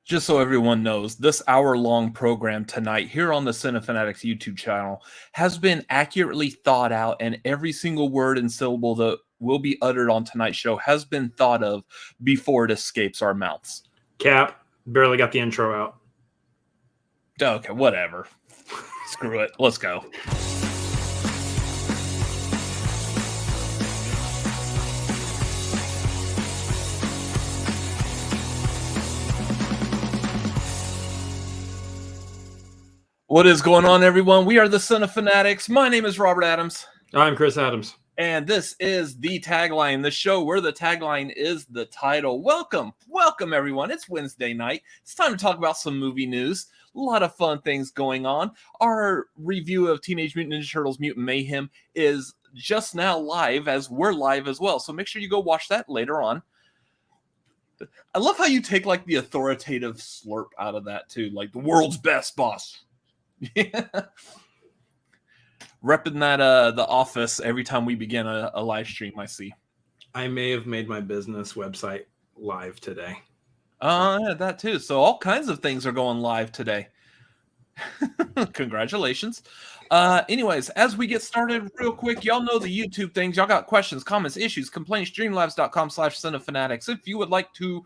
Just so everyone knows, this hour-long program tonight here on the Cinefanatics YouTube channel has been accurately thought out, and every single word and syllable that will be uttered on tonight's show has been thought of before it escapes our mouths. Cap, barely got the intro out. Okay, whatever. Screw it. Let's go. What is going on, everyone? We are the Cinefanatics. My name is Robert Adams. I'm Chris Adams. And this is the Tagline, the show where the tagline is the title. Welcome, everyone. It's Wednesday night. It's time to talk about some movie news. A lot of fun things going on. Our review of Teenage Mutant Ninja Turtles Mutant Mayhem is just now live, as we're live as well. So make sure you go watch that later on. I love how you take like the authoritative slurp out of that too, like the world's best boss. Yeah. Repping that the office every time we begin a live stream, I see. I may have made my business website live today. Yeah, that too. So all kinds of things are going live today. Congratulations. Anyways, as we get started real quick, y'all know the YouTube things. Y'all got questions, comments, issues, complaints, streamlabs.com/cinefanatics. If you would like to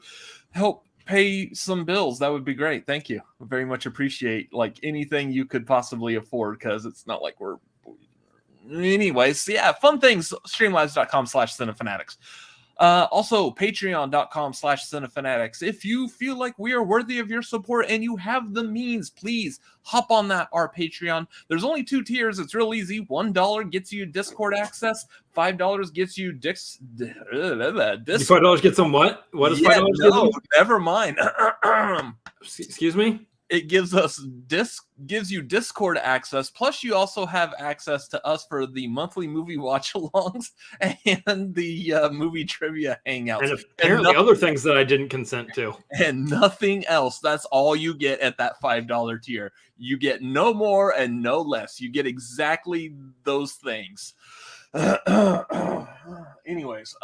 help pay some bills, that would be great. Thank you. Very much appreciate like anything you could possibly afford, because it's not like we're anyways. Yeah, fun things. Streamlabs.com/cinefanatics. Also patreon.com/cinefanatics. If you feel like we are worthy of your support and you have the means, please hop on our Patreon. There's only 2 tiers. It's real easy. $1 gets you Discord access. $5 gets you $5 gets them what? What does $5 get them? Never mind. Excuse me? It gives you Discord access, plus you also have access to us for the monthly movie watch-alongs and the movie trivia hangouts. And apparently other things that I didn't consent to. And nothing else. That's all you get at that $5 tier. You get no more and no less. You get exactly those things. Anyways,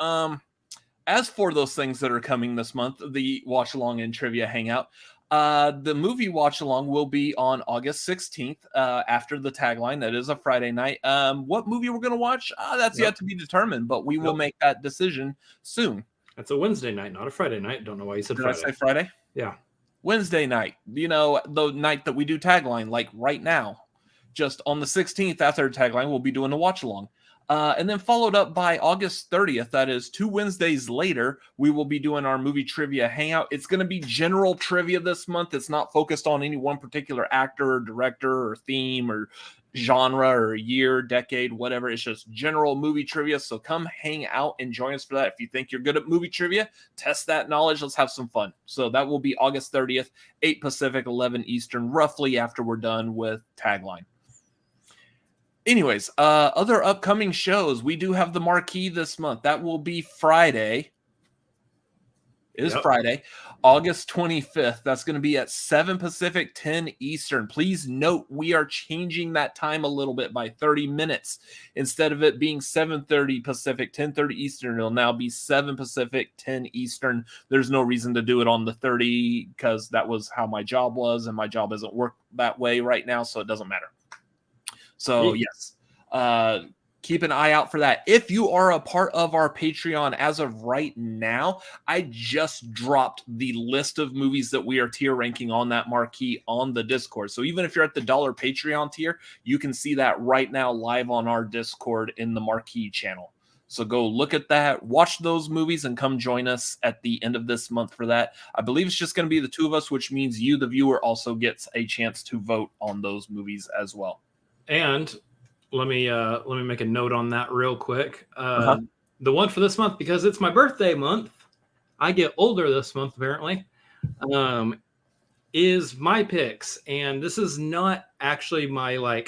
as for those things that are coming this month, the watch-along and trivia hangout, the movie watch along will be on August 16th after the Tagline. That is a Friday night. What movie we're going to watch? That's yet to be determined, but we will make that decision soon. That's a Wednesday night, not a Friday night. Don't know why you said Friday. Did I say Friday? Yeah. Wednesday night. You know, the night that we do Tagline, like right now. Just on the 16th after Tagline, we'll be doing the watch along. And then followed up by August 30th, that is 2 Wednesdays later, we will be doing our movie trivia hangout. It's going to be general trivia this month. It's not focused on any one particular actor or director or theme or genre or year, decade, whatever. It's just general movie trivia. So come hang out and join us for that. If you think you're good at movie trivia, test that knowledge. Let's have some fun. So that will be August 30th, 8 Pacific, 11 Eastern, roughly after we're done with Tagline. Anyways, other upcoming shows. We do have the marquee this month. That will be Friday. It is Friday, August 25th. That's going to be at 7 Pacific, 10 Eastern. Please note we are changing that time a little bit by 30 minutes. Instead of it being 7:30 Pacific, 10:30 Eastern, it'll now be 7 Pacific, 10 Eastern. There's no reason to do it on the 30 because that was how my job was, and my job doesn't work that way right now, so it doesn't matter. So, yes, keep an eye out for that. If you are a part of our Patreon as of right now, I just dropped the list of movies that we are tier ranking on that marquee on the Discord. So even if you're at the $1 Patreon tier, you can see that right now live on our Discord in the marquee channel. So go look at that, watch those movies, and come join us at the end of this month for that. I believe it's just going to be the 2 of us, which means you, the viewer, also gets a chance to vote on those movies as well. And let me make a note on that real quick. The one for this month, because it's my birthday month, I get older this month apparently, is my picks. And this is not actually my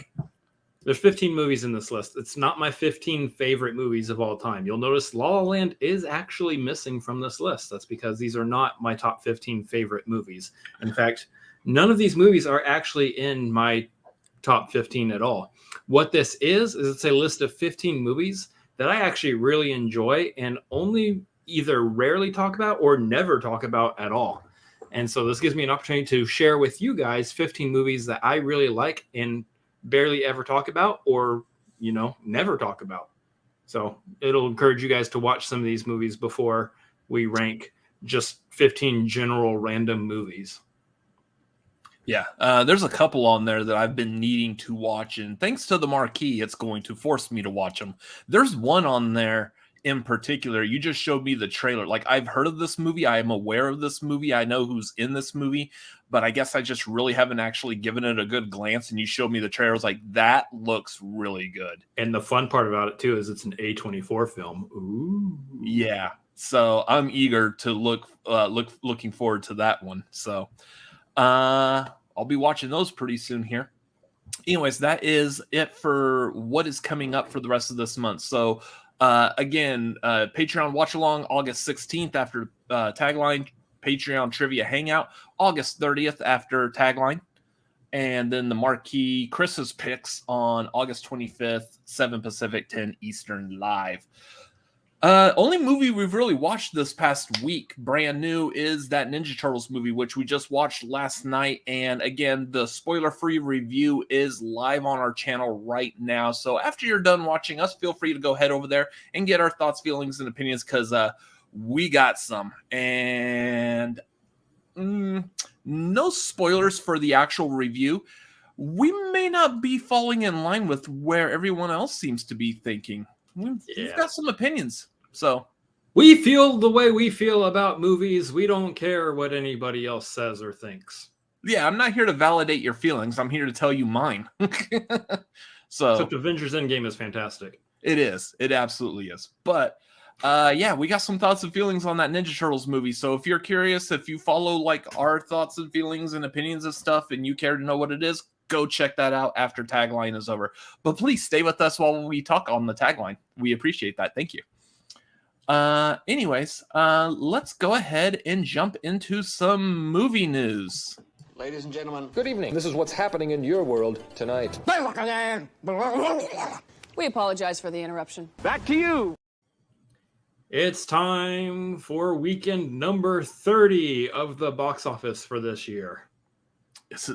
there's 15 movies in this list. It's not my 15 favorite movies of all time. You'll notice La La Land is actually missing from this list. That's because these are not my top 15 favorite movies. In fact, none of these movies are actually in my top 15 at all. What this is it's a list of 15 movies that I actually really enjoy and only either rarely talk about or never talk about at all. And so this gives me an opportunity to share with you guys 15 movies that I really like and barely ever talk about, or, never talk about. So it'll encourage you guys to watch some of these movies before we rank just 15 general random movies. Yeah, there's a couple on there that I've been needing to watch, and thanks to the marquee, it's going to force me to watch them. There's one on there in particular. You just showed me the trailer. Like, I've heard of this movie. I am aware of this movie. I know who's in this movie, but I guess I just really haven't actually given it a good glance, and you showed me the trailer. I was like, that looks really good. And the fun part about it, too, is it's an A24 film. Ooh. Yeah, so I'm eager to looking forward to that one. So I'll be watching those pretty soon here. Anyways, that is it for what is coming up for the rest of this month. So again, Patreon watch along August 16th after Tagline, Patreon trivia hangout August 30th after Tagline, and then the marquee Chris's picks on August 25th, 7 Pacific, 10 Eastern live. Only movie we've really watched this past week, brand new, is that Ninja Turtles movie, which we just watched last night. And again, the spoiler-free review is live on our channel right now. So after you're done watching us, feel free to go head over there and get our thoughts, feelings, and opinions, because we got some. And no spoilers for the actual review. We may not be falling in line with where everyone else seems to be thinking. We've got some opinions. So we feel the way we feel about movies. We don't care what anybody else says or thinks. Yeah, I'm not here to validate your feelings. I'm here to tell you mine. So except Avengers Endgame is fantastic. It is. It absolutely is. But yeah, we got some thoughts and feelings on that Ninja Turtles movie. So if you're curious, if you follow like our thoughts and feelings and opinions of stuff and you care to know what it is, go check that out after Tagline is over. But please stay with us while we talk on the Tagline. We appreciate that. Thank you. Anyways, let's go ahead and jump into some movie news. Ladies and gentlemen, good evening. This is what's happening in your world tonight. We apologize for the interruption. back to you. It's time for weekend number 30 of the box office for this year.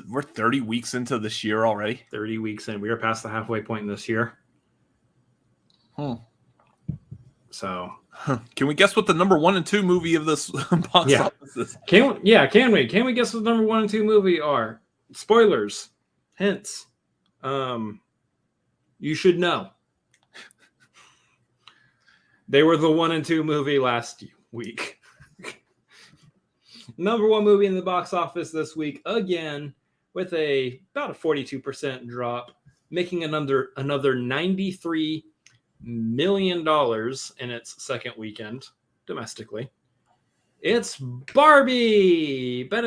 We're 30 weeks into this year already. 30 weeks in. We are past the halfway point in this year. So, can we guess what the number 1 and 2 movie of this box office is? Can we? Can we guess what the number 1 and 2 movie are? Spoilers, hints. You should know. They were the 1 and 2 movie last week. Number 1 movie in the box office this week, again, with about a 42% drop, making another $93 million in its second weekend domestically. It's Barbie. I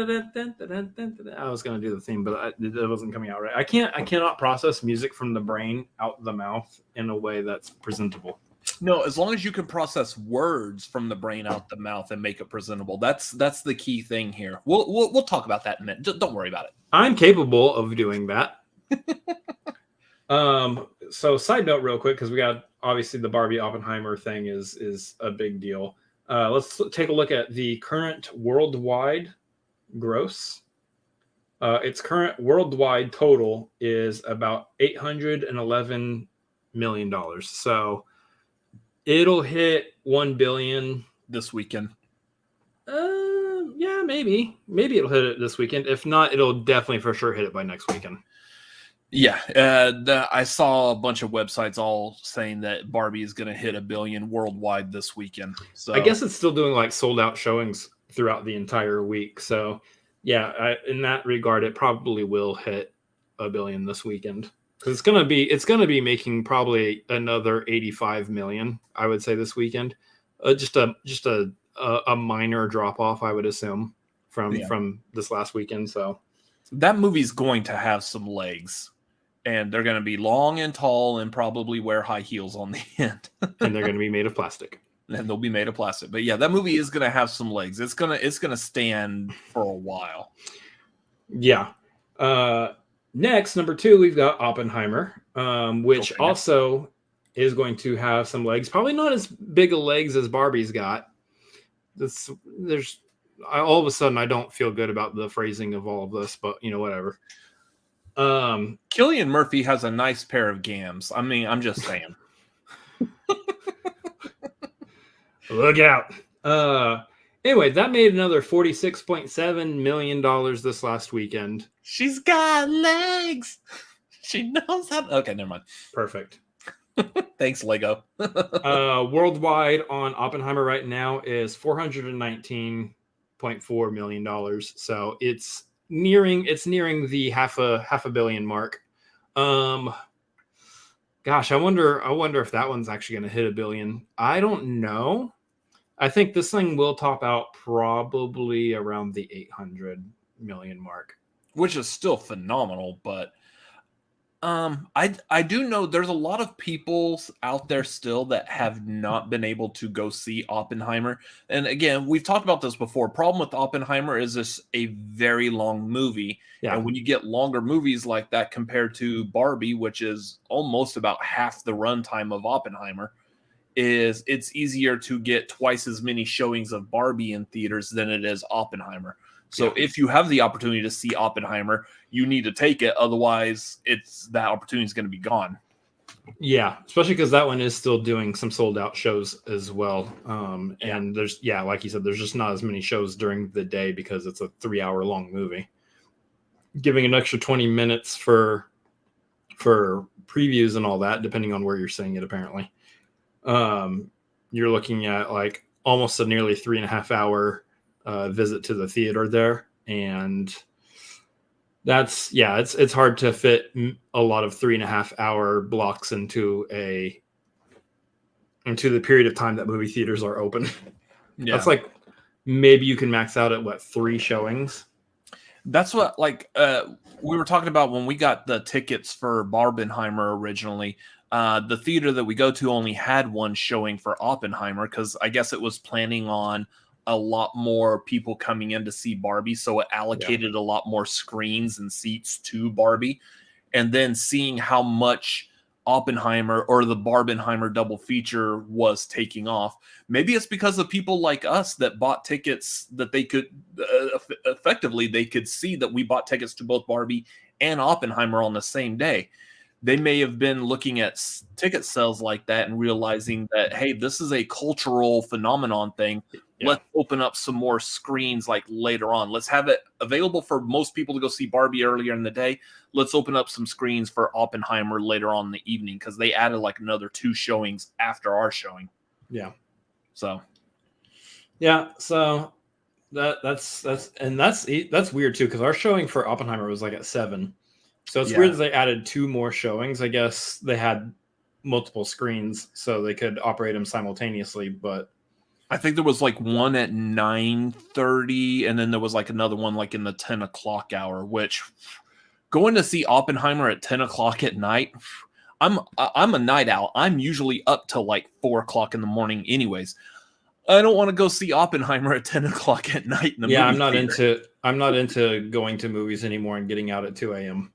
was going to do the theme, but it wasn't coming out right. I cannot process music from the brain out the mouth in a way that's presentable. No, as long as you can process words from the brain out the mouth and make it presentable. That's the key thing here. We'll talk about that in a minute. Don't worry about it. I'm capable of doing that. So side note real quick, because we got obviously the Barbie Oppenheimer thing is a big deal. Let's take a look at the current worldwide gross. Its current worldwide total is about $811 million. So it'll hit 1 billion this weekend. Yeah, maybe it'll hit it this weekend. If not, it'll definitely for sure hit it by next weekend. Yeah, I saw a bunch of websites all saying that Barbie is going to hit 1 billion worldwide this weekend. So I guess it's still doing like sold out showings throughout the entire week. So yeah, in that regard, it probably will hit 1 billion this weekend. Because it's gonna be making probably another 85 million, I would say, this weekend. Just a minor drop off, I would assume, from this last weekend. So that movie's going to have some legs, and they're going to be long and tall, and probably wear high heels on the end. And they're going to be made of plastic. And they'll be made of plastic. But yeah, that movie is going to have some legs. It's gonna stand for a while. Yeah. Next, number 2, we've got Oppenheimer, which also is going to have some legs. Probably not as big of legs as Barbie's got. There's all of a sudden I don't feel good about the phrasing of all of this, but whatever. Cillian Murphy has a nice pair of gams. I mean, I'm just saying. Look out. Anyway, that made another $46.7 million this last weekend. She's got legs. She knows how. Okay, never mind. Perfect. Thanks, Lego. Worldwide on Oppenheimer right now is $419.4 million. So it's nearing the half a billion mark. Gosh, I wonder if that one's actually going to hit $1 billion. I don't know. I think this thing will top out probably around the 800 million mark, which is still phenomenal, but I do know there's a lot of people out there still that have not been able to go see Oppenheimer. And again, we've talked about this before. Problem with Oppenheimer is this a very long movie. Yeah. And when you get longer movies like that compared to Barbie, which is almost about half the runtime of Oppenheimer, it's easier to get twice as many showings of Barbie in theaters than it is Oppenheimer. So if you have the opportunity to see Oppenheimer, you need to take it. Otherwise, that opportunity is going to be gone. Yeah, especially because that one is still doing some sold out shows as well. And there's, like you said, there's just not as many shows during the day because it's a 3-hour long movie. Giving an extra 20 minutes for previews and all that, depending on where you're seeing it, apparently. You're looking at like almost a nearly 3.5 hour visit to the theater there, and that's it's hard to fit a lot of 3.5 hour blocks into the period of time that movie theaters are open. That's like maybe you can max out at 3 showings. That's what we were talking about when we got the tickets for Barbenheimer originally. The theater that we go to only had one showing for Oppenheimer because I guess it was planning on a lot more people coming in to see Barbie, so it allocated a lot more screens and seats to Barbie. And then seeing how much Oppenheimer or the Barbenheimer double feature was taking off, maybe it's because of people like us that bought tickets that they could effectively they could see that we bought tickets to both Barbie and Oppenheimer on the same day. They may have been looking at ticket sales like that and realizing that, hey, this is a cultural phenomenon thing. Let's open up some more screens like later on. Let's have it available for most people to go see Barbie earlier in the day. Let's open up some screens for Oppenheimer later on in the evening because they added like another 2 showings after our showing. Yeah. So that's weird too because our showing for Oppenheimer was like at 7. So it's weird that they added 2 more showings. I guess they had multiple screens so they could operate them simultaneously, but I think there was like one at 9:30, and then there was like another one like in the 10 o'clock hour, which going to see Oppenheimer at 10 o'clock at night, I'm a night owl. I'm usually up till like 4 o'clock in the morning anyways. I don't want to go see Oppenheimer at 10 o'clock at night. In the movie I'm not theater. into going to movies anymore and getting out at 2 a.m.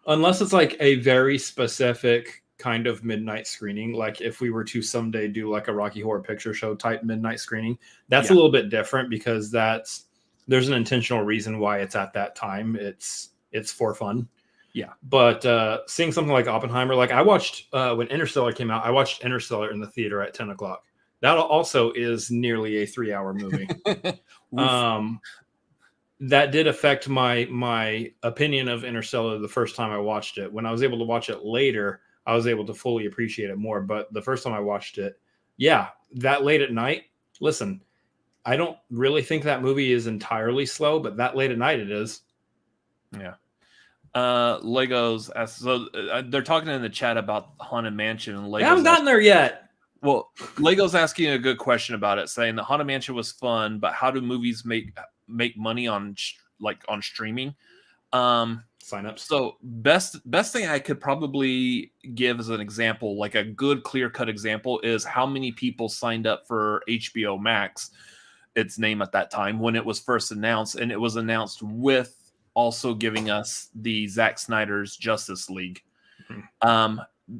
Unless it's like a very specific kind of midnight screening. Like if we were to someday do like a Rocky Horror Picture Show type midnight screening, that's a little bit different because there's an intentional reason why it's at that time. It's for fun. Yeah. But seeing something like Oppenheimer, like I watched when Interstellar came out, I watched Interstellar in the theater at 10 o'clock. That also is nearly a 3-hour movie. That did affect my opinion of Interstellar the first time I watched it. When I was able to watch it later, I was able to fully appreciate it more. But the first time I watched it, that late at night, listen, I don't really think that movie is entirely slow, but that late at night it is. Yeah. Legos, so they're talking in the chat about Haunted Mansion. And Legos I haven't gotten there yet. Well, Lego's asking a good question about it, saying the Haunted Mansion was fun, but how do movies make money on streaming? Signups. So best thing I could probably give as an example, like a good clear-cut example, is how many people signed up for HBO Max, its name at that time, when it was first announced, and it was announced with also giving us the Zack Snyder's Justice League. Mm-hmm.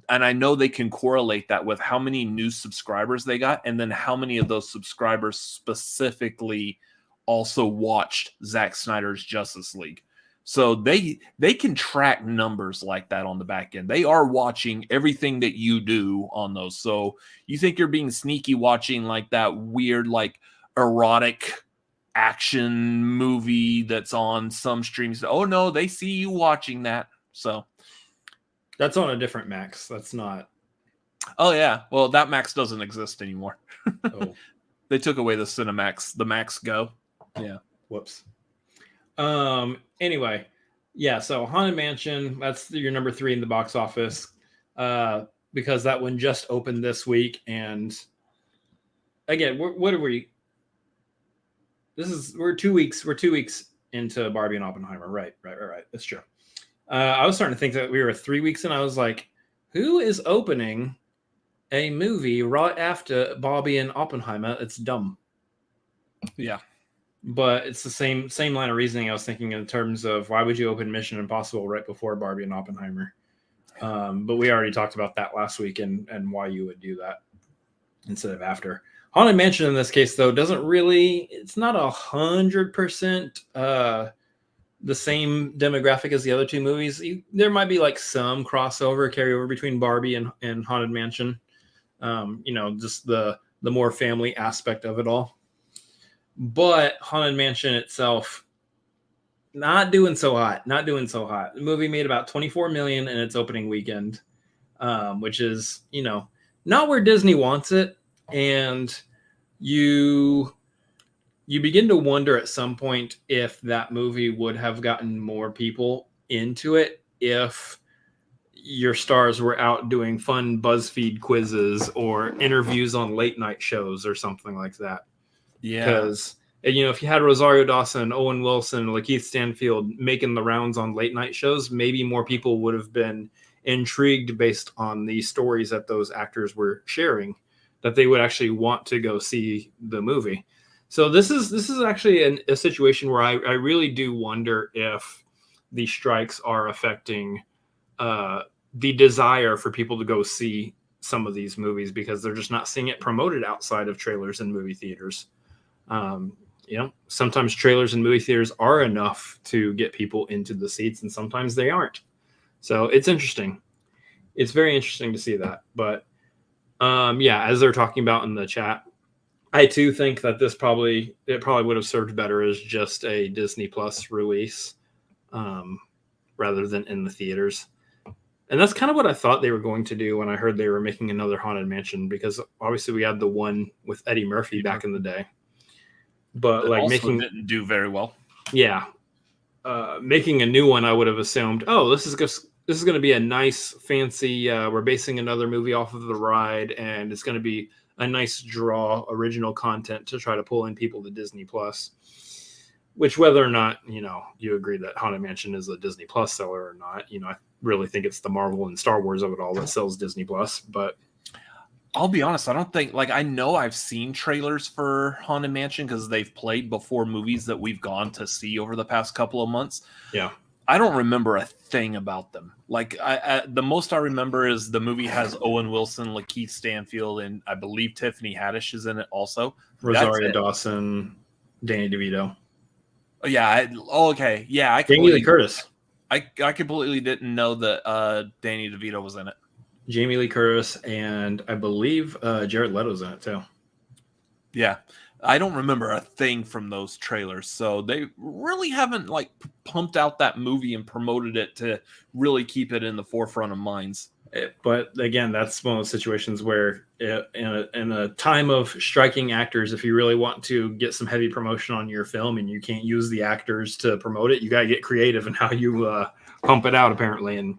And I know they can correlate that with how many new subscribers they got, and then how many of those subscribers specifically also watched Zack Snyder's Justice League. So they can track numbers like that on the back end. They are watching everything that you do on those. So you think you're being sneaky watching like that weird, like erotic action movie that's on some streams. Oh no, they see you watching that. So That's on a different Max. That's not. Oh yeah. Well, that Max doesn't exist anymore. Oh, They took away the Cinemax, the Max Go. Yeah. whoops. Anyway, yeah. So Haunted Mansion. That's your number 3 in the box office. Because that one just opened this week, and again, what are we? We're 2 weeks. We're 2 weeks into Barbie and Oppenheimer. Right. That's true. I was starting to think that we were 3 weeks in. I was like, who is opening a movie right after Barbie and Oppenheimer? It's dumb. Yeah. But it's the same line of reasoning I was thinking in terms of why would you open Mission Impossible right before Barbie and Oppenheimer? But we already talked about that last week and why you would do that instead of after. Haunted Mansion in this case, though, it's not 100% the same demographic as the other two movies. There might be like some crossover, carryover between Barbie and Haunted Mansion. Just the more family aspect of it all. But Haunted Mansion itself, not doing so hot. The movie made about $24 million in its opening weekend, which is, not where Disney wants it. And you begin to wonder at some point if that movie would have gotten more people into it if your stars were out doing fun BuzzFeed quizzes or interviews on late night shows or something like that. Yeah. Because, if you had Rosario Dawson, Owen Wilson, Lakeith Stanfield making the rounds on late night shows, maybe more people would have been intrigued based on the stories that those actors were sharing, that they would actually want to go see the movie. So this is actually a situation where I really do wonder if the strikes are affecting the desire for people to go see some of these movies because they're just not seeing it promoted outside of trailers and movie theaters. Sometimes trailers and movie theaters are enough to get people into the seats, and sometimes they aren't. So it's interesting. It's very interesting to see that. But as they're talking about in the chat, I too think that it probably would have served better as just a Disney Plus release rather than in the theaters. And that's kind of what I thought they were going to do when I heard they were making another Haunted Mansion, because obviously we had the one with Eddie Murphy back in the day. But didn't do very well. Yeah. Making a new one, I would have assumed, this is going to be a nice, fancy, we're basing another movie off of the ride, and it's going to be a nice draw, original content to try to pull in people to Disney Plus. Which, whether or not, you agree that Haunted Mansion is a Disney Plus seller or not, I really think it's the Marvel and Star Wars of it all that sells Disney Plus. But I'll be honest, I don't think, I know I've seen trailers for Haunted Mansion because they've played before movies that we've gone to see over the past couple of months. Yeah. I don't remember a thing about them. The most I remember is the movie has Owen Wilson, Lakeith Stanfield, and I believe Tiffany Haddish is in it also. Rosario Dawson, Danny DeVito. Yeah. Okay. Yeah. Jamie Lee Curtis. I completely didn't know that Danny DeVito was in it. Jamie Lee Curtis, and I believe Jared Leto's in it too. Yeah. I don't remember a thing from those trailers. So they really haven't pumped out that movie and promoted it to really keep it in the forefront of minds. But again, that's one of those situations where in a time of striking actors, if you really want to get some heavy promotion on your film and you can't use the actors to promote it, you got to get creative in how you pump it out, apparently, and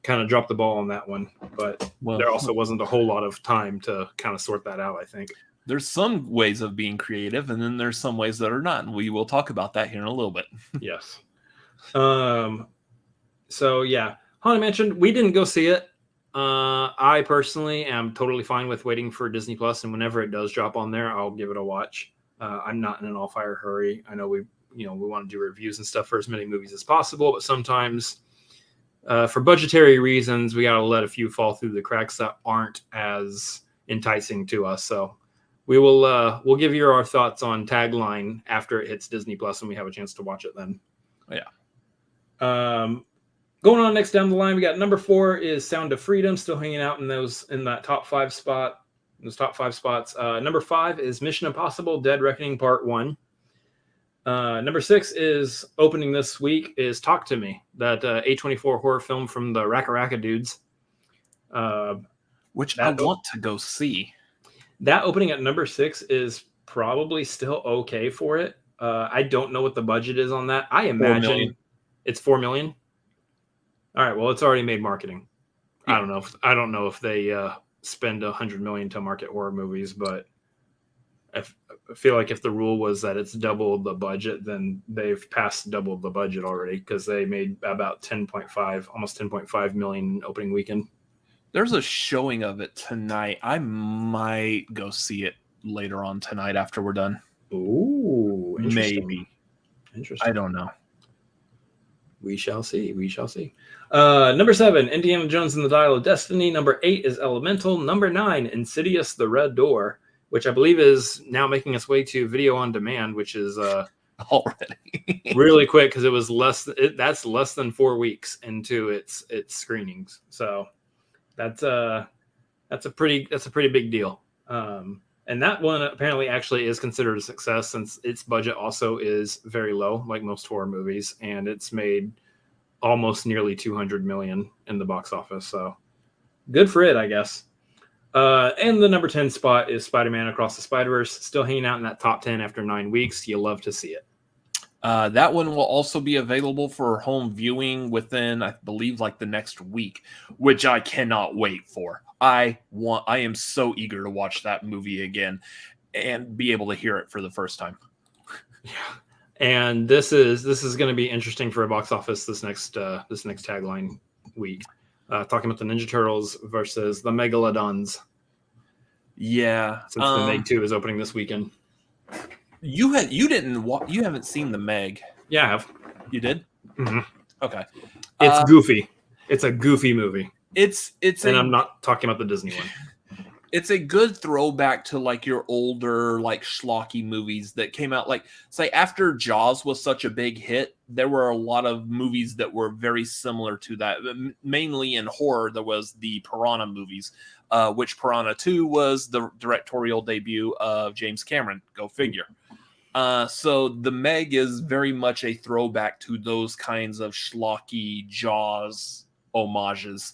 kind of drop the ball on that one. But there also wasn't a whole lot of time to kind of sort that out, I think. There's some ways of being creative, and then there's some ways that are not, and we will talk about that here in a little bit. Yes. So, yeah. Haunted Mansion, we didn't go see it. I personally am totally fine with waiting for Disney Plus, and whenever it does drop on there, I'll give it a watch. I'm not in an all-fire hurry. I know we want to do reviews and stuff for as many movies as possible, but sometimes for budgetary reasons, we got to let a few fall through the cracks that aren't as enticing to us. So we will we'll give you our thoughts on Tagline after it hits Disney Plus and we have a chance to watch it then. Yeah. Going on next down the line, we got number 4 is Sound of Freedom, still hanging out in that top 5 spot. Those top 5 spots. Number 5 is Mission Impossible: Dead Reckoning Part 1. Number 6 is opening this week is Talk to Me, that A24 horror film from the Raka Raka dudes. Which I want to go see. That opening at number 6 is probably still okay for it. I don't know what the budget is on that. I imagine it's $4 million. All right, well, it's already made marketing. Yeah. I don't know if they spend $100 million to market horror movies, but I feel like if the rule was that it's double the budget, then they've passed double the budget already because they made about almost 10.5 million opening weekend. There's a showing of it tonight. I might go see it later on tonight after we're done. Ooh, maybe. Interesting. I don't know. We shall see. Number 7, Indiana Jones and the Dial of Destiny. Number 8 is Elemental. Number 9, Insidious: The Red Door, which I believe is now making its way to video on demand, which is already really quick because it was that's less than 4 weeks into its screenings. So that's a pretty big deal. And that one apparently actually is considered a success since its budget also is very low, like most horror movies, and it's made almost nearly 200 million in the box office. So good for it, I guess. And the number 10 spot is Spider-Man Across the Spider-Verse, still hanging out in that top 10 after 9 weeks. You love to see it. That one will also be available for home viewing within, I believe, like the next week, which I cannot wait for. I am so eager to watch that movie again and be able to hear it for the first time. Yeah. And this is going to be interesting for a box office this next Tagline week. Talking about the Ninja Turtles versus the Megalodons. Yeah. Since the Meg 2 is opening this weekend. You haven't seen the Meg. Yeah, I have. You did? Mm-hmm. Okay. It's goofy. It's a goofy movie. I'm not talking about the Disney one. It's a good throwback to like your older like schlocky movies that came out. Like say after Jaws was such a big hit, there were a lot of movies that were very similar to that. Mainly in horror, there was the Piranha movies, which Piranha 2 was the directorial debut of James Cameron. Go figure. So the Meg is very much a throwback to those kinds of schlocky Jaws homages.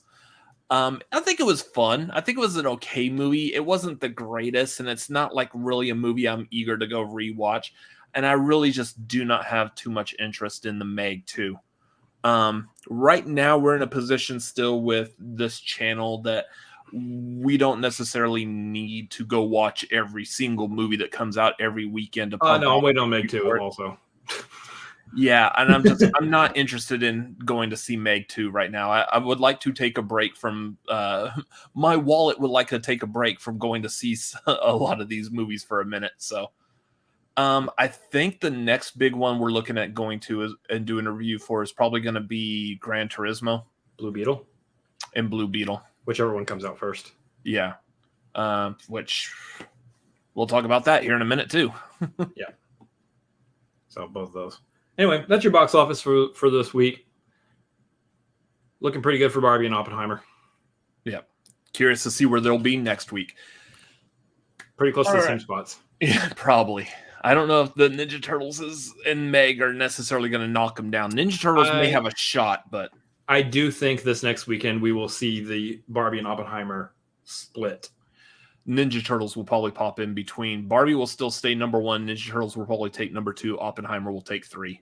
I think it was fun. I think it was an okay movie. It wasn't the greatest, and it's not like really a movie I'm eager to go rewatch. And I really just do not have too much interest in the Meg 2. Right now, we're in a position still with this channel that we don't necessarily need to go watch every single movie that comes out every weekend. No, I'm waiting on Meg 2 also. Yeah, and I'm not interested in going to see Meg 2 right now. I would like to take a break from my wallet would like to take a break from going to see a lot of these movies for a minute. So I think the next big one we're looking at going to and doing a review for is probably going to be Gran Turismo, Blue Beetle, whichever one comes out first. Yeah. Which we'll talk about that here in a minute too. Yeah. So both of those. Anyway, that's your box office for this week. Looking pretty good for Barbie and Oppenheimer. Yeah. Curious to see where they'll be next week. Pretty close to the same spots. Yeah, probably. I don't know if the Ninja Turtles and Meg are necessarily going to knock them down. Ninja Turtles may have a shot, but I do think this next weekend we will see the Barbie and Oppenheimer split. Ninja Turtles will probably pop in between. Barbie will still stay number 1. Ninja Turtles will probably take number 2. Oppenheimer will take 3.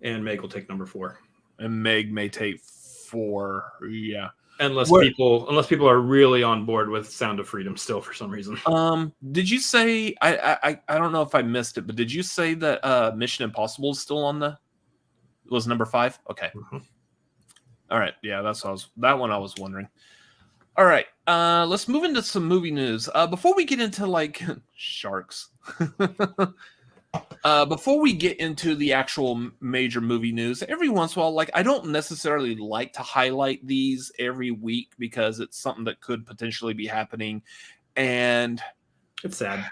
And Meg will take number 4. And Meg may take 4. Yeah. Unless people are really on board with Sound of Freedom still for some reason. Did you say I don't know if I missed it, but did you say that Mission Impossible is still on was number 5? Okay. Mm-hmm. All right. Yeah, that one I was wondering. All right, let's move into some movie news. Before we get into like sharks, before we get into the actual major movie news, every once in a while, like I don't necessarily like to highlight these every week because it's something that could potentially be happening, and it's sad.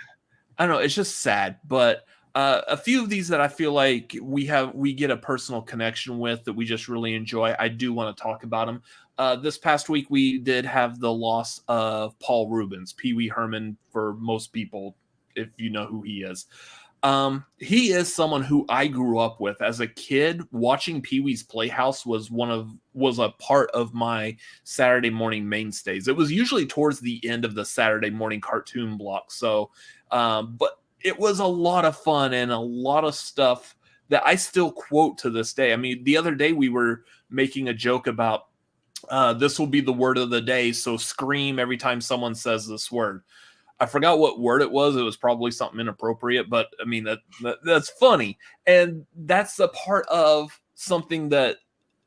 I don't know. It's just sad, but a few of these that I feel like we get a personal connection with that we just really enjoy. I do want to talk about them. This past week, we did have the loss of Paul Reubens, Pee Wee Herman for most people, if you know who he is. He is someone who I grew up with as a kid. Watching Pee Wee's Playhouse was a part of my Saturday morning mainstays. It was usually towards the end of the Saturday morning cartoon block. So, but it was a lot of fun and a lot of stuff that I still quote to this day. I mean, the other day we were making a joke about this will be the word of the day, so scream every time someone says this word. I forgot what word it was. It was probably something inappropriate, but I mean, that's funny. And that's a part of something that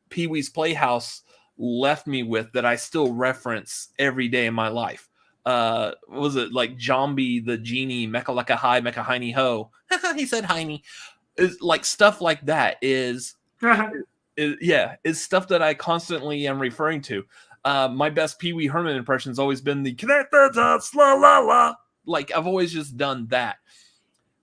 Pee Wee's Playhouse left me with that I still reference every day in my life. Was it like Jambi the genie, Mecha like a high, Mecha hiney ho? He said hiney. Is like stuff like that is stuff that I constantly am referring to. My best Pee Wee Herman impression has always been the Catotot, la la la. Like I've always just done that.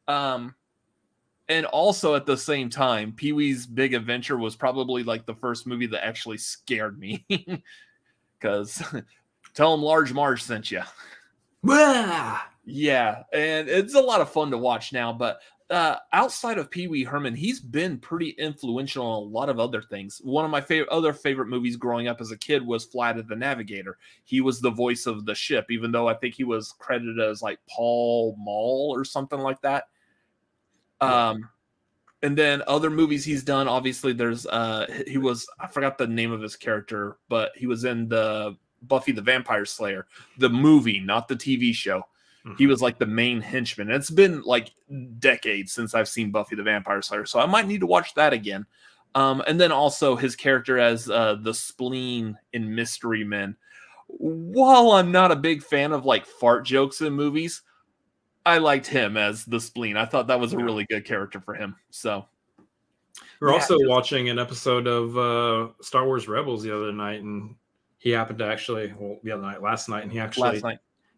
And also at the same time, Pee Wee's Big Adventure was probably like the first movie that actually scared me. Because tell him Large Marge sent you. Yeah, and it's a lot of fun to watch now. But outside of Pee Wee Herman, he's been pretty influential on a lot of other things. One of my favorite movies growing up as a kid was Flight of the Navigator. He was the voice of the ship, even though I think he was credited as like Paul Mall or something like that. And then other movies he's done, obviously there's I forgot the name of his character, but he was in the Buffy the Vampire Slayer, the movie, not the TV show. He was like the main henchman. It's been like decades since I've seen Buffy the Vampire Slayer, so I might need to watch that again. And then also his character as the Spleen in Mystery Men. While I'm not a big fan of like fart jokes in movies, I liked him as the Spleen. I thought that was a really good character for him. So we're also watching an episode of Star Wars Rebels the other night, and he happened to last night, and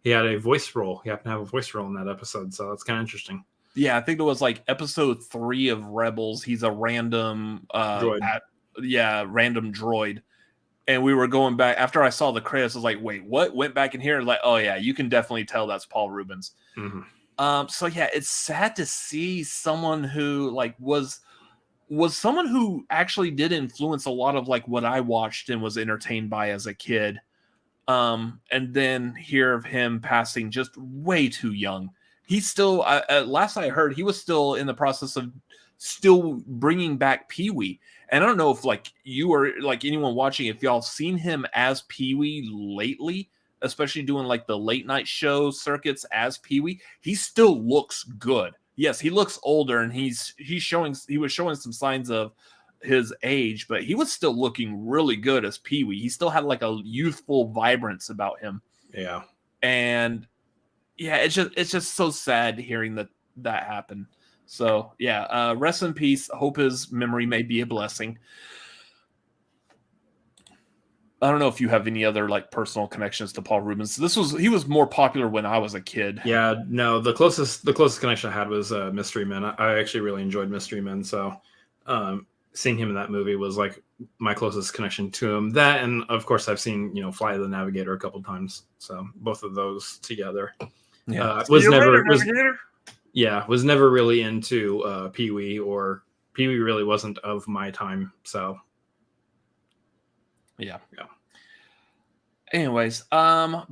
he had a voice role. He happened to have a voice role in that episode, so that's kind of interesting. Yeah, I think it was like episode 3 of Rebels. He's a random droid. Random droid. And we were going back after I saw the credits. I was like, wait, what? Went back in here and like, oh yeah, you can definitely tell that's Paul Reubens. So yeah, it's sad to see someone who like was someone who actually did influence a lot of like what I watched and was entertained by as a kid. And then hear of him passing just way too young. He's still, last I heard, he was still in the process of still bringing back Pee Wee. And I don't know if like you or like anyone watching, if y'all seen him as Pee Wee lately, especially doing like the late night show circuits as Pee Wee, he still looks good. Yes, he looks older, and he was showing some signs of his age, but he was still looking really good as Pee Wee. He still had like a youthful vibrance about him. Yeah. And yeah, it's just so sad hearing that happen. So yeah, rest in peace. Hope his memory may be a blessing. I don't know if you have any other like personal connections to Paul Reubens. He was more popular when I was a kid. Yeah, no, the closest connection I had was Mystery Men. I actually really enjoyed Mystery Men, so seeing him in that movie was like my closest connection to him. That, and of course I've seen, Flight of the Navigator a couple times. So both of those together. Yeah. Was never really into Pee Wee, or Pee Wee really wasn't of my time. So yeah. Anyways,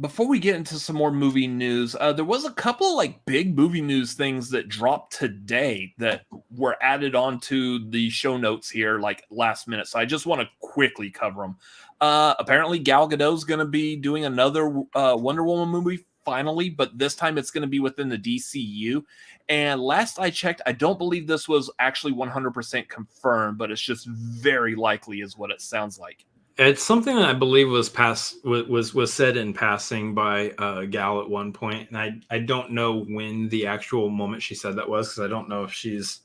before we get into some more movie news, there was a couple like big movie news things that dropped today that were added onto the show notes here like last minute. So I just want to quickly cover them. Apparently Gal Gadot's going to be doing another Wonder Woman movie finally, but this time it's going to be within the DCU. And last I checked, I don't believe this was actually 100% confirmed, but it's just very likely is what it sounds like. It's something that I believe was said in passing by Gal at one point, and I don't know when the actual moment she said that was, because I don't know if she's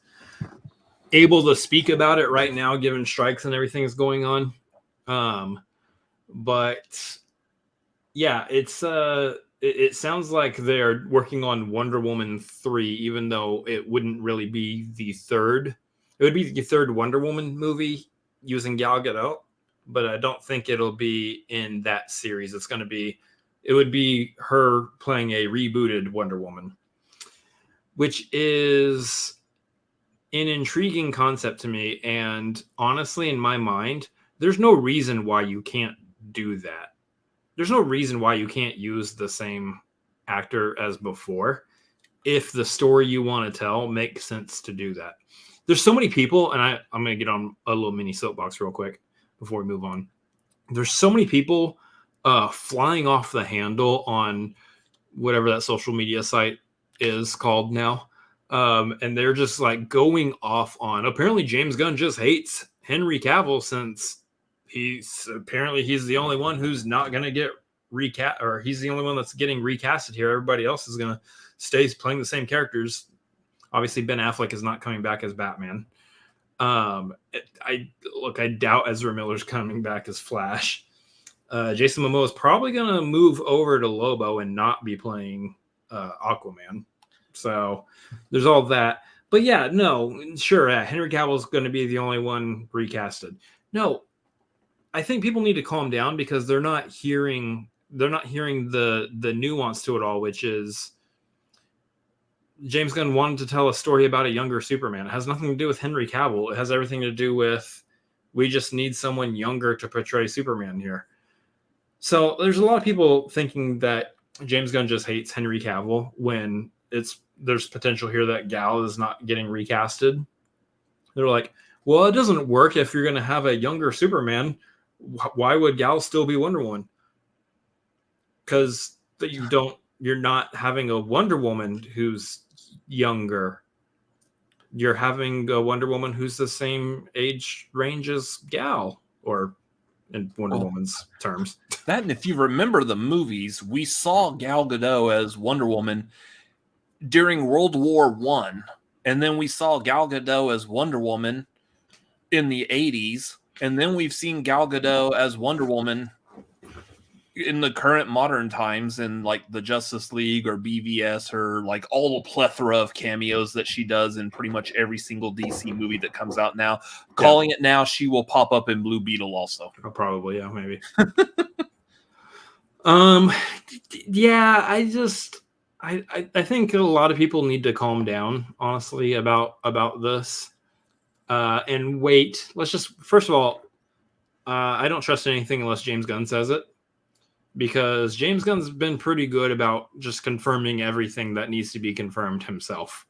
able to speak about it right now, given strikes and everything is going on. But yeah, it's it sounds like they're working on Wonder Woman 3, even though it wouldn't really be the third. It would be the third Wonder Woman movie using Gal Gadot, but I don't think it'll be in that series. It would be her playing a rebooted Wonder Woman, which is an intriguing concept to me. And honestly, in my mind, there's no reason why you can't do that. There's no reason why you can't use the same actor as before if the story you want to tell makes sense to do that. There's so many people, and I'm going to get on a little mini soapbox real quick before we move on. There's so many people flying off the handle on whatever that social media site is called now. And they're just like going off on, apparently James Gunn just hates Henry Cavill since he's the only one who's not going to get recast, or he's the only one that's getting recasted here. Everybody else is going to stay playing the same characters. Obviously, Ben Affleck is not coming back as Batman. I doubt Ezra Miller's coming back as Flash. Jason Momoa is probably going to move over to Lobo and not be playing Aquaman. So there's all that. But yeah, no, sure, Henry Cavill is going to be the only one recasted. No, I think people need to calm down because they're not hearing the nuance to it all, which is James Gunn wanted to tell a story about a younger Superman. It has nothing to do with Henry Cavill. It has everything to do with we just need someone younger to portray Superman here. So there's a lot of people thinking that James Gunn just hates Henry Cavill when there's potential here that Gal is not getting recasted. They're like, well, it doesn't work if you're going to have a younger Superman. Why would Gal still be Wonder Woman? Because you're not having a Wonder Woman who's younger. You're having a Wonder Woman who's the same age range as Gal, or in Wonder Woman's terms. That, and if you remember the movies, we saw Gal Gadot as Wonder Woman during World War One, and then we saw Gal Gadot as Wonder Woman in the 80s, and then we've seen Gal Gadot as Wonder Woman in the current modern times in like the Justice League or BVS or like all the plethora of cameos that she does in pretty much every single DC movie that comes out now. Calling it now, she will pop up in Blue Beetle also. Oh, probably, yeah, maybe. Yeah, I think a lot of people need to calm down, honestly, about this and wait. Let's just, first of all, I don't trust anything unless James Gunn says it, because James Gunn's been pretty good about just confirming everything that needs to be confirmed himself.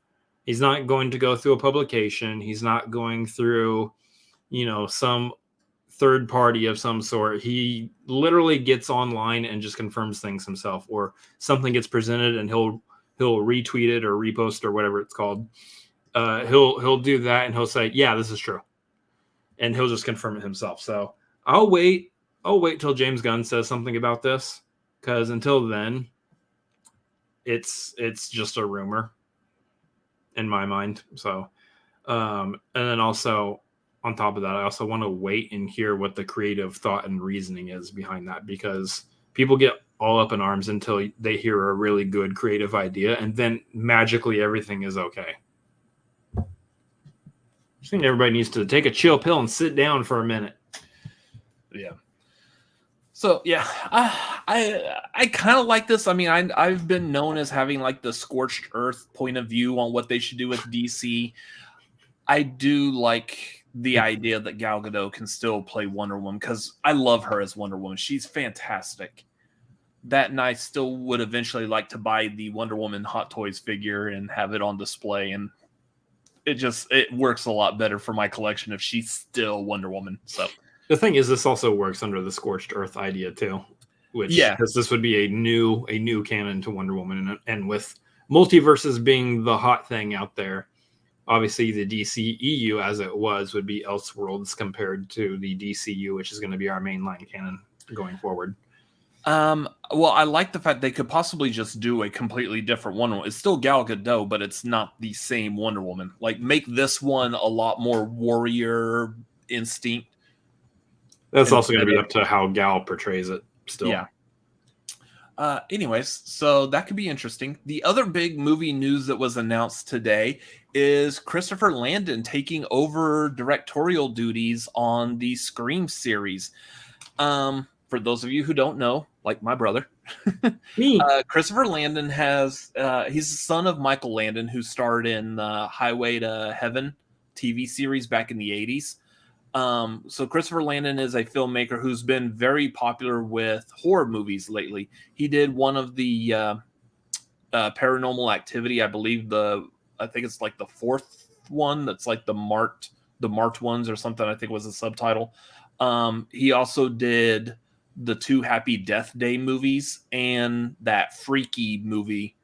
He's not going to go through a publication. He's not going through, some third party of some sort. He literally gets online and just confirms things himself, or something gets presented and he'll retweet it or repost or whatever it's called. He'll do that and he'll say, yeah, this is true. And he'll just confirm it himself. So I'll wait till James Gunn says something about this, because until then, it's just a rumor in my mind. So, and then also on top of that, I also want to wait and hear what the creative thought and reasoning is behind that, because people get all up in arms until they hear a really good creative idea, and then magically everything is okay. I think everybody needs to take a chill pill and sit down for a minute. Yeah. So yeah, I kind of like this. I mean, I've been known as having like the scorched earth point of view on what they should do with DC. I do like the idea that Gal Gadot can still play Wonder Woman, because I love her as Wonder Woman. She's fantastic. That, and I still would eventually like to buy the Wonder Woman Hot Toys figure and have it on display, and it works a lot better for my collection if she's still Wonder Woman. So the thing is, this also works under the scorched earth idea too, because this would be a new canon to Wonder Woman, and with multiverses being the hot thing out there, obviously the DCEU as it was would be Elseworlds compared to the DCU, which is going to be our mainline canon going forward. Well, I like the fact they could possibly just do a completely different Wonder Woman. It's still Gal Gadot, but it's not the same Wonder Woman. Like, make this one a lot more warrior instinct. That's also going to be up to how Gal portrays it still. Yeah. Anyways, so that could be interesting. The other big movie news that was announced today is Christopher Landon taking over directorial duties on the Scream series. For those of you who don't know, like my brother, Me. Christopher Landon he's the son of Michael Landon, who starred in the Highway to Heaven TV series back in the 80s. So Christopher Landon is a filmmaker who's been very popular with horror movies lately. He did one of the Paranormal Activity, I believe I think it's like the fourth one that's like the marked ones or something, I think was the subtitle. He also did the 2 Happy Death Day movies and that Freaky movie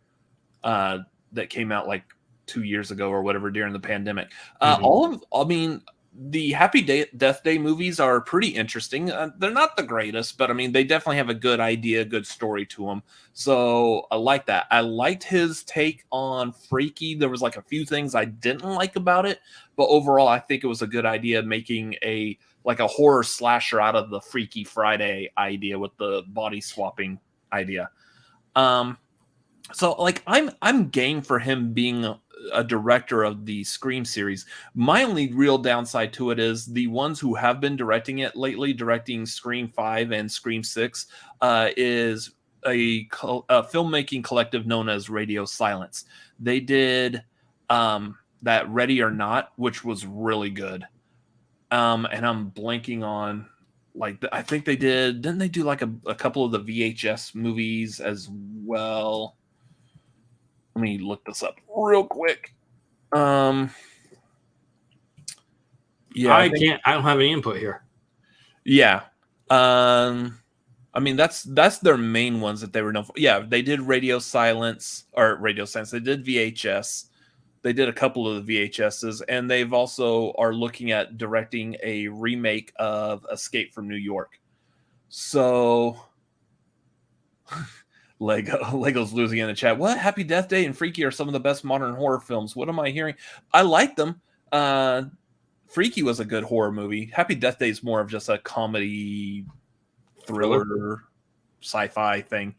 that came out like 2 years ago or whatever during the pandemic. The Happy Death Day movies are pretty interesting. They're not the greatest, but I mean, they definitely have a good idea, good story to them. So I like that. I liked his take on Freaky. There was like a few things I didn't like about it, but overall, I think it was a good idea making a horror slasher out of the Freaky Friday idea with the body swapping idea. So like I'm game for him being a director of the Scream series. My only real downside to it is the ones who have been directing it lately, directing Scream 5 and Scream 6, is a filmmaking collective known as Radio Silence. They did that Ready or Not, which was really good. And I'm blanking on, like, I think didn't they do like a couple of the VHS movies as well? Let me look this up real quick. Yeah, I don't have any input here. Yeah. I mean, that's their main ones that they were known for. Yeah, they did Radio Silence. They did VHS. They did a couple of the VHSs, and they've also are looking at directing a remake of Escape from New York. So Lego's losing in the chat. What? Happy Death Day and Freaky are some of the best modern horror films. What am I hearing? I like them. Freaky was a good horror movie. Happy Death Day is more of just a comedy thriller sci-fi thing,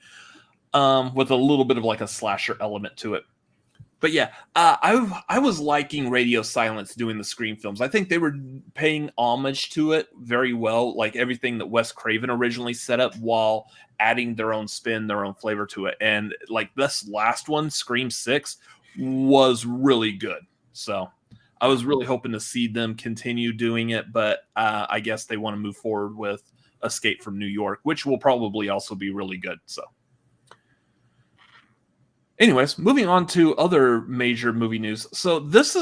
with a little bit of like a slasher element to it. But yeah, I was liking Radio Silence doing the Scream films. I think they were paying homage to it very well, like everything that Wes Craven originally set up, while adding their own spin, their own flavor to it. And like this last one, Scream 6, was really good. So I was really hoping to see them continue doing it, but I guess they want to move forward with Escape from New York, which will probably also be really good. So anyways, moving on to other major movie news. So this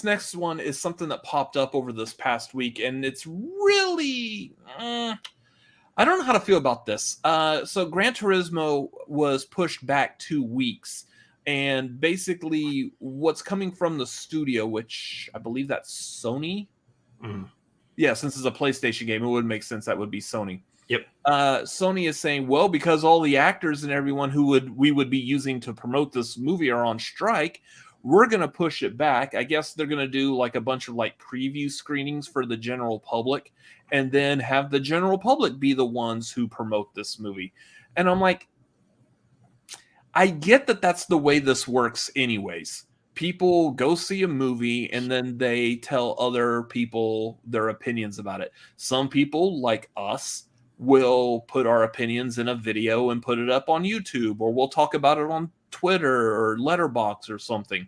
next one is something that popped up over this past week, and it's really, I don't know how to feel about this. So Gran Turismo was pushed back 2 weeks, and basically what's coming from the studio, which I believe that's Sony. Yeah, since it's a PlayStation game, it would make sense that would be Sony. Yep. Sony is saying, well, because all the actors and everyone we would be using to promote this movie are on strike, we're going to push it back. I guess they're going to do like a bunch of like preview screenings for the general public, and then have the general public be the ones who promote this movie. And I'm like, I get that that's the way this works anyways. People go see a movie and then they tell other people their opinions about it. Some people, like us, will put our opinions in a video and put it up on YouTube, or we'll talk about it on Twitter or Letterboxd or something.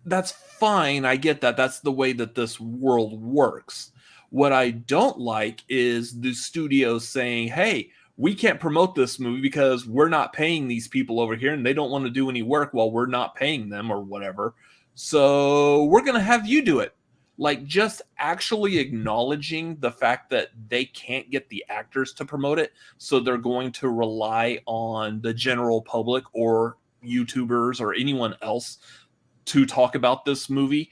That's fine. I get that. That's the way that this world works. What I don't like is the studio saying, hey, we can't promote this movie because we're not paying these people over here and they don't want to do any work while we're not paying them or whatever. So we're going to have you do it. Like, just actually acknowledging the fact that they can't get the actors to promote it, so they're going to rely on the general public or YouTubers or anyone else to talk about this movie.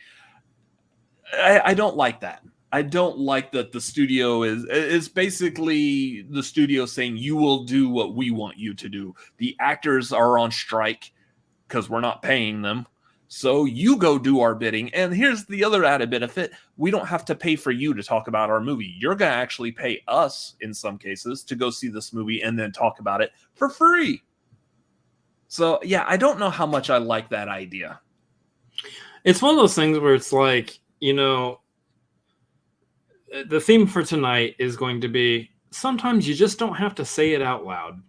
I don't like that. I don't like that the studio is basically the studio saying, you will do what we want you to do. The actors are on strike because we're not paying them. So you go do our bidding. And here's the other added benefit. We don't have to pay for you to talk about our movie. You're going to actually pay us, in some cases, to go see this movie and then talk about it for free. So, yeah, I don't know how much I like that idea. It's one of those things where it's like, the theme for tonight is going to be, sometimes you just don't have to say it out loud.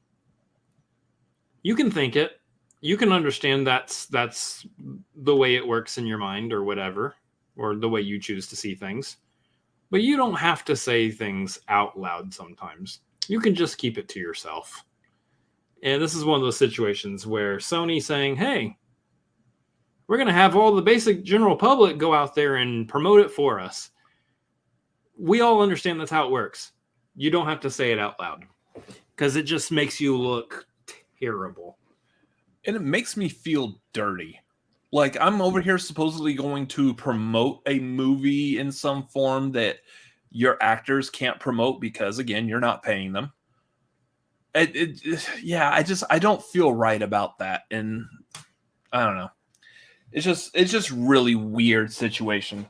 You can think it. You can understand that's the way it works in your mind or whatever, or the way you choose to see things. But you don't have to say things out loud sometimes. You can just keep it to yourself. And this is one of those situations where Sony saying, hey, we're going to have all the basic general public go out there and promote it for us. We all understand that's how it works. You don't have to say it out loud because it just makes you look terrible. And it makes me feel dirty. Like I'm over here supposedly going to promote a movie in some form that your actors can't promote because, again, you're not paying them. I don't feel right about that. And I don't know. It's just really weird situation.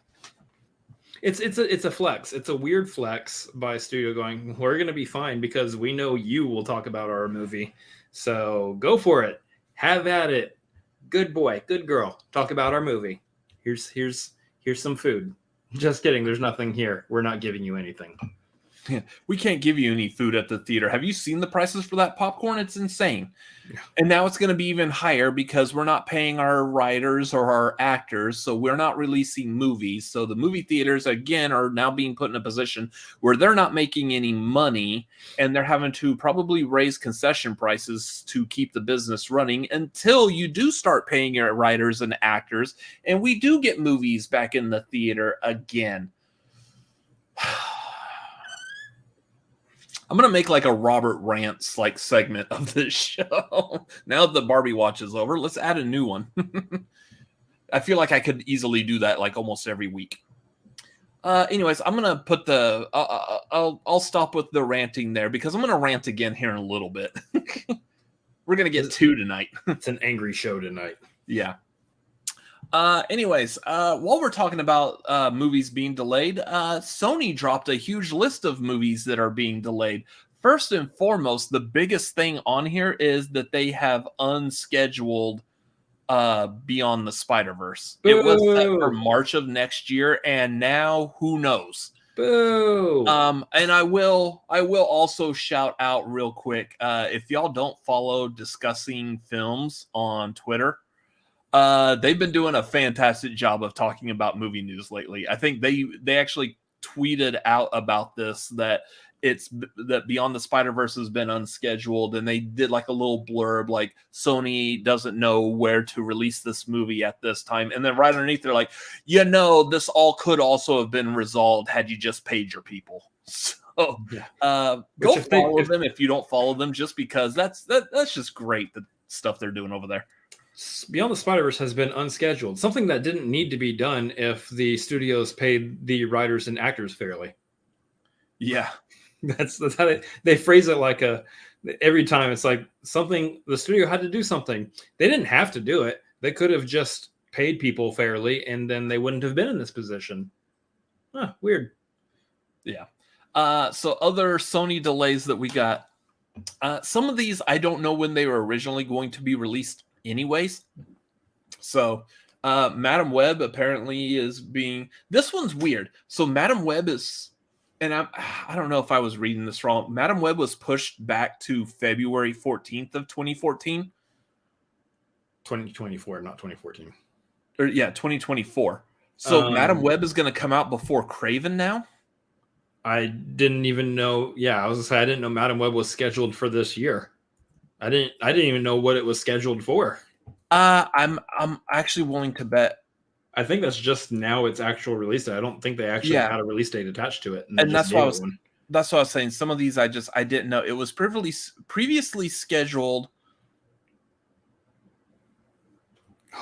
It's a flex. It's a weird flex by a studio going, we're going to be fine because we know you will talk about our movie. So go for it. Have at it. Good boy, good girl. Talk about our movie. Here's some food. Just kidding. There's nothing here. We're not giving you anything. Yeah, we can't give you any food at the theater. Have you seen the prices for that popcorn? It's insane. Yeah. And now it's going to be even higher because we're not paying our writers or our actors, so we're not releasing movies. So the movie theaters, again, are now being put in a position where they're not making any money, and they're having to probably raise concession prices to keep the business running until you do start paying your writers and actors, and we do get movies back in the theater again. I'm going to make like a Robert Rants like segment of this show. Now that the Barbie watch is over, let's add a new one. I feel like I could easily do that like almost every week. Anyways, I'm going to put I'll stop with the ranting there because I'm going to rant again here in a little bit. We're going to get two tonight. It's an angry show tonight. Yeah. Anyways, while we're talking about movies being delayed, Sony dropped a huge list of movies that are being delayed. First and foremost, the biggest thing on here is that they have unscheduled Beyond the Spider-Verse. Boo! It was set for March of next year, and now who knows? Boo! And I will also shout out real quick, if y'all don't follow Discussing Films on Twitter, they've been doing a fantastic job of talking about movie news lately. I think they actually tweeted out about this, that Beyond the Spider-Verse has been unscheduled, and they did like a little blurb like Sony doesn't know where to release this movie at this time. And then right underneath they're like, this all could also have been resolved had you just paid your people. So go follow them if you don't follow them, just because that's just great, the stuff they're doing over there. Beyond the Spider-Verse has been unscheduled, something that didn't need to be done if the studios paid the writers and actors fairly. Yeah, that's how they phrase it. Like every time it's like something the studio had to do something. They didn't have to do it. They could have just paid people fairly, and then they wouldn't have been in this position. Weird. Yeah. So other Sony delays that we got. Some of these I don't know when they were originally going to be released anyways. So Madam Web apparently is being, this one's weird. So Madam Web is, and I don't know if I was reading this wrong. Madam Web was pushed back to February 14th of 2014. 2024, not 2014. Or 2024. So Madam Web is going to come out before Craven now? I didn't even know. Yeah, I was going to say I didn't know Madam Web was scheduled for this year. I didn't even know what it was scheduled for. I'm actually willing to bet. I think that's just now its actual release date. I don't think they actually had a release date attached to it. And that's what I was saying. Some of these I didn't know. It was previously scheduled.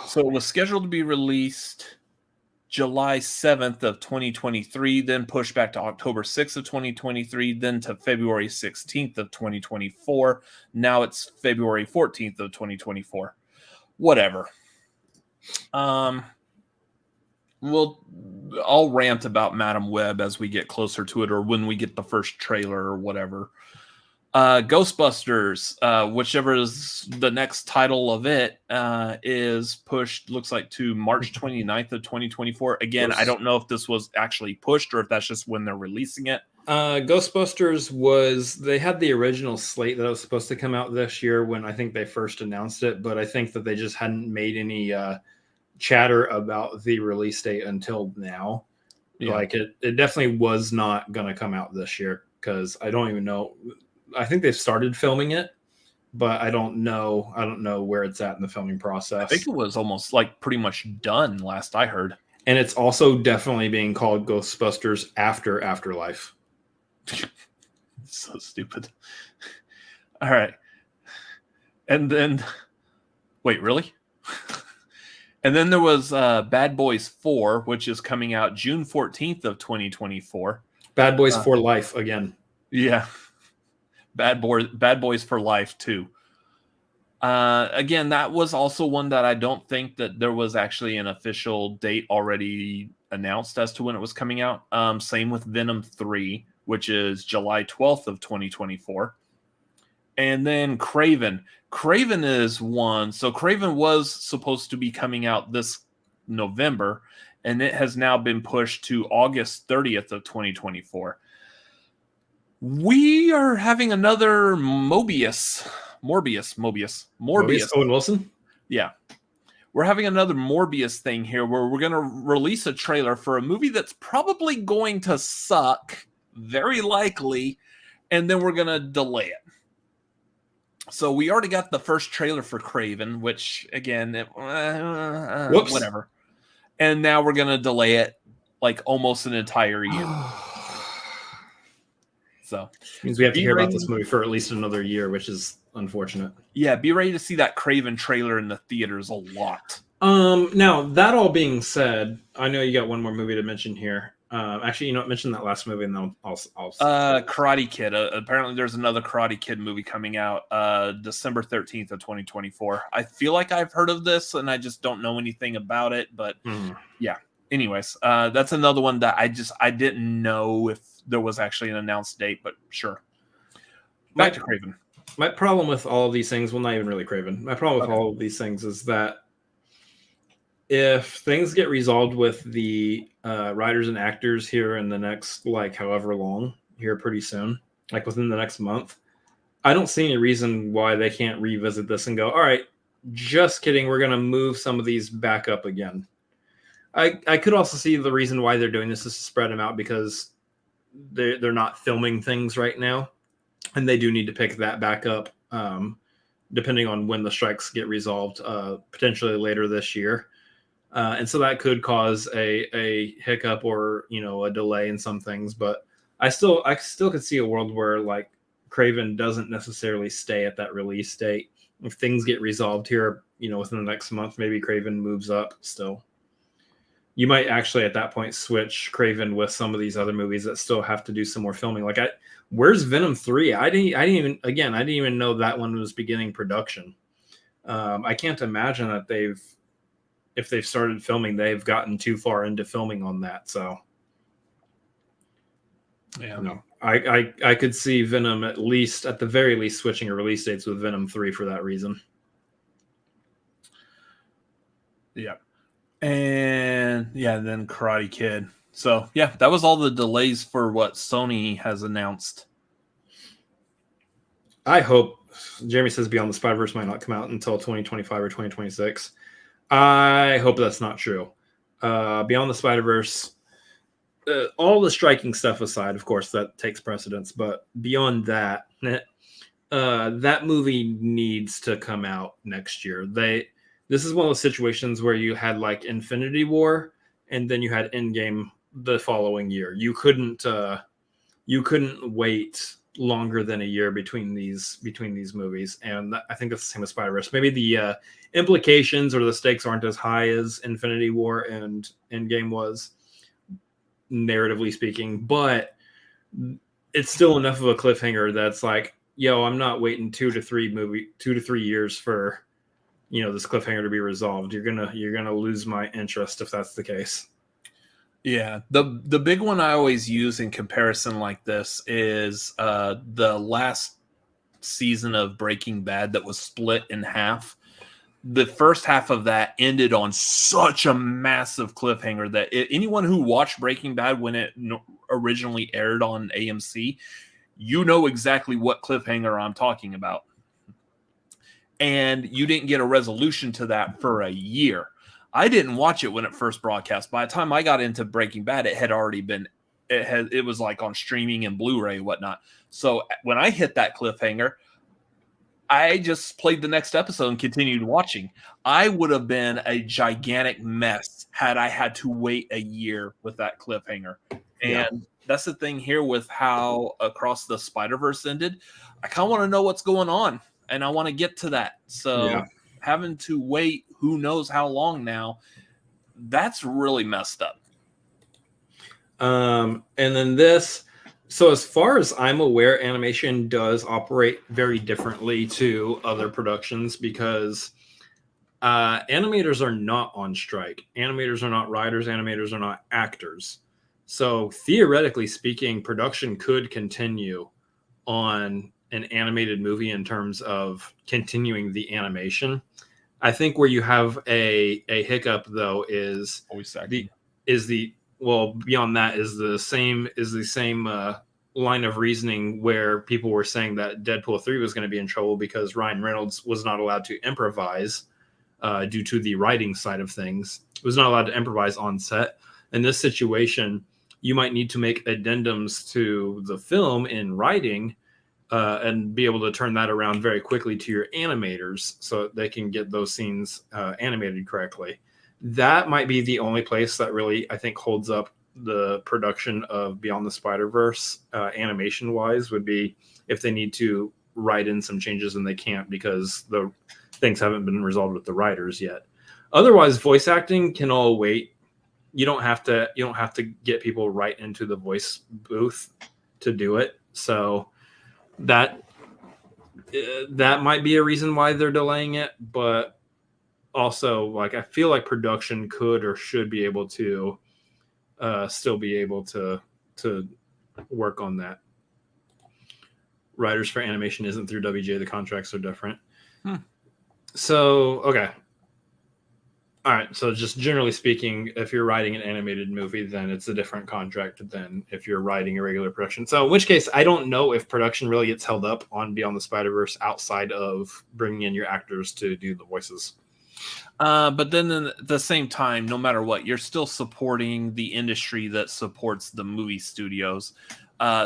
So it was scheduled to be released July 7th of 2023, then pushed back to October 6th of 2023, then to February 16th of 2024. Now it's February 14th of 2024. Whatever. I'll rant about Madam Web as we get closer to it, or when we get the first trailer or whatever. Ghostbusters, whichever is the next title of it, is pushed, looks like, to March 29th of 2024. Again, I don't know if this was actually pushed or if that's just when they're releasing it. Ghostbusters they had the original slate that was supposed to come out this year when I think they first announced it, but I think that they just hadn't made any chatter about the release date until now. Yeah. Like it definitely was not going to come out this year, because I don't even know. I think they've started filming it, but I don't know where it's at in the filming process. I think it was almost like pretty much done last I heard. And it's also definitely being called Ghostbusters After Afterlife. So stupid. All right. And then wait, really? And then there was Bad Boys 4, which is coming out June 14th of 2024. Bad Boys for Life again. Yeah. Bad Boys for Life too. Again, that was also one that I don't think that there was actually an official date already announced as to when it was coming out. Same with Venom 3, which is July 12th of 2024. And then Craven. Craven is one. So Craven was supposed to be coming out this November, and it has now been pushed to August 30th of 2024. We are having another Morbius. Owen Wilson? Yeah. We're having another Morbius thing here where we're going to release a trailer for a movie that's probably going to suck, very likely, and then we're going to delay it. So we already got the first trailer for Craven, which, again, whatever. And now we're going to delay it like almost an entire year. So means we have to hear about this movie for at least another year, which is unfortunate. Yeah, be ready to see that Craven trailer in the theaters a lot. Now, that all being said, I know you got one more movie to mention here. Actually, mention that last movie, and then I'll Karate Kid. Apparently, there's another Karate Kid movie coming out December 13th of 2024. I feel like I've heard of this, and I just don't know anything about it. But yeah. Anyways, that's another one that I didn't know if there was actually an announced date, but sure. Back to Craven. My problem with all of these things, well, not even really Craven. My problem with all of these things is that if things get resolved with the writers and actors here in the next, like, however long, here pretty soon, like within the next month, I don't see any reason why they can't revisit this and go, all right, just kidding, we're going to move some of these back up again. I could also see the reason why they're doing this is to spread them out, because they're not filming things right now, and they do need to pick that back up depending on when the strikes get resolved, potentially later this year. And so that could cause a hiccup or, a delay in some things. But I still could see a world where, like, Craven doesn't necessarily stay at that release date. If things get resolved here, within the next month, maybe Craven moves up still. You might actually at that point switch Craven with some of these other movies that still have to do some more filming. Like, where's Venom 3? I didn't even know that one was beginning production. I can't imagine that if they've started filming, they've gotten too far into filming on that. So yeah, no, I could see Venom at the very least switching a release dates with Venom 3 for that reason. Yeah. And yeah, then Karate Kid. So yeah, that was all the delays for what Sony has announced. I hope Jeremy says Beyond the Spider-Verse might not come out until 2025 or 2026. I hope that's not true. Beyond the Spider-Verse, all the striking stuff aside, of course, that takes precedence. But beyond that, that movie needs to come out next year. This is one of those situations where you had like Infinity War, and then you had Endgame the following year. You couldn't wait longer than a year between these movies, and I think that's the same with Spider-Verse. Maybe the implications or the stakes aren't as high as Infinity War and Endgame was, narratively speaking, but it's still enough of a cliffhanger that's like, yo, I'm not waiting 2 to 3 years for this cliffhanger to be resolved. You're gonna lose my interest if that's the case. Yeah, the big one I always use in comparison like this is the last season of Breaking Bad that was split in half. The first half of that ended on such a massive cliffhanger that anyone who watched Breaking Bad when it originally aired on AMC, you know exactly what cliffhanger I'm talking about. And you didn't get a resolution to that for a year. I didn't watch it when it first broadcast. By the time I got into Breaking Bad, it had already been, it was like on streaming and Blu-ray and whatnot. So when I hit that cliffhanger, I just played the next episode and continued watching. I would have been a gigantic mess had I had to wait a year with that cliffhanger. And that's the thing here with how Across the Spider-Verse ended. I kind of want to know what's going on, and I want to get to that. So having to wait who knows how long now, that's really messed up. And then this... So as far as I'm aware, animation does operate very differently to other productions because animators are not on strike. Animators are not writers. Animators are not actors. So theoretically speaking, production could continue on an animated movie in terms of continuing the animation. I think where you have a hiccup though is beyond that is the same line of reasoning where people were saying that Deadpool 3 was going to be in trouble because Ryan Reynolds was not allowed to improvise due to the writing side of things. He was not allowed to improvise on set. In this situation, you might need to make addendums to the film in writing and be able to turn that around very quickly to your animators so that they can get those scenes animated correctly. That might be the only place that really, I think, holds up the production of Beyond the Spider-Verse animation wise would be if they need to write in some changes and they can't because the things haven't been resolved with the writers yet. Otherwise, voice acting can all wait. You don't have to get people right into the voice booth to do it. So that might be a reason why they're delaying it, but also like I feel like production could or should be able to still be able to work on that. Writers for animation isn't through WGA. The contracts are different. So, okay. All right. So just generally speaking, if you're writing an animated movie, then it's a different contract than if you're writing a regular production. So in which case, I don't know if production really gets held up on Beyond the Spider-Verse outside of bringing in your actors to do the voices. But then at the same time, no matter what, you're still supporting the industry that supports the movie studios.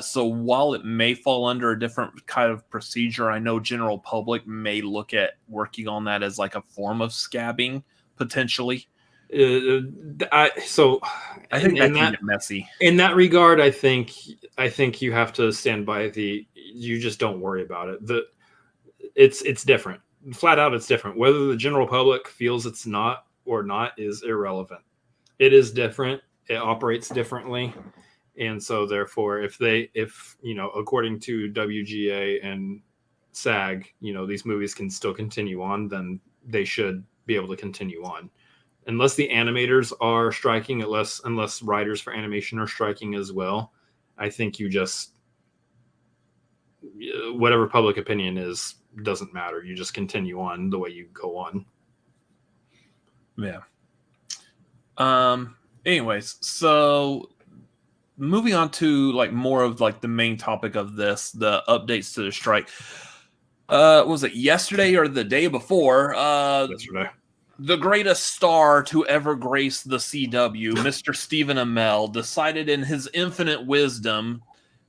So while it may fall under a different kind of procedure, I know general public may look at working on that as like a form of scabbing potentially. I think that can get messy. In that regard, I think you have to stand by you just don't worry about it. It's different. Flat out, it's different. Whether the general public feels it's not or not is irrelevant. It is different. It operates differently. And so therefore, if according to WGA and SAG, these movies can still continue on, then they should be able to continue on. Unless the animators are striking, unless writers for animation are striking as well, I think you just, whatever public opinion is, doesn't matter. You just continue on the way you go on. Yeah. Anyways, so moving on to like more of like the main topic of this, the updates to the strike. Was it yesterday or the day before? Yesterday. The greatest star to ever grace the CW, Mr. Stephen Amell, decided in his infinite wisdom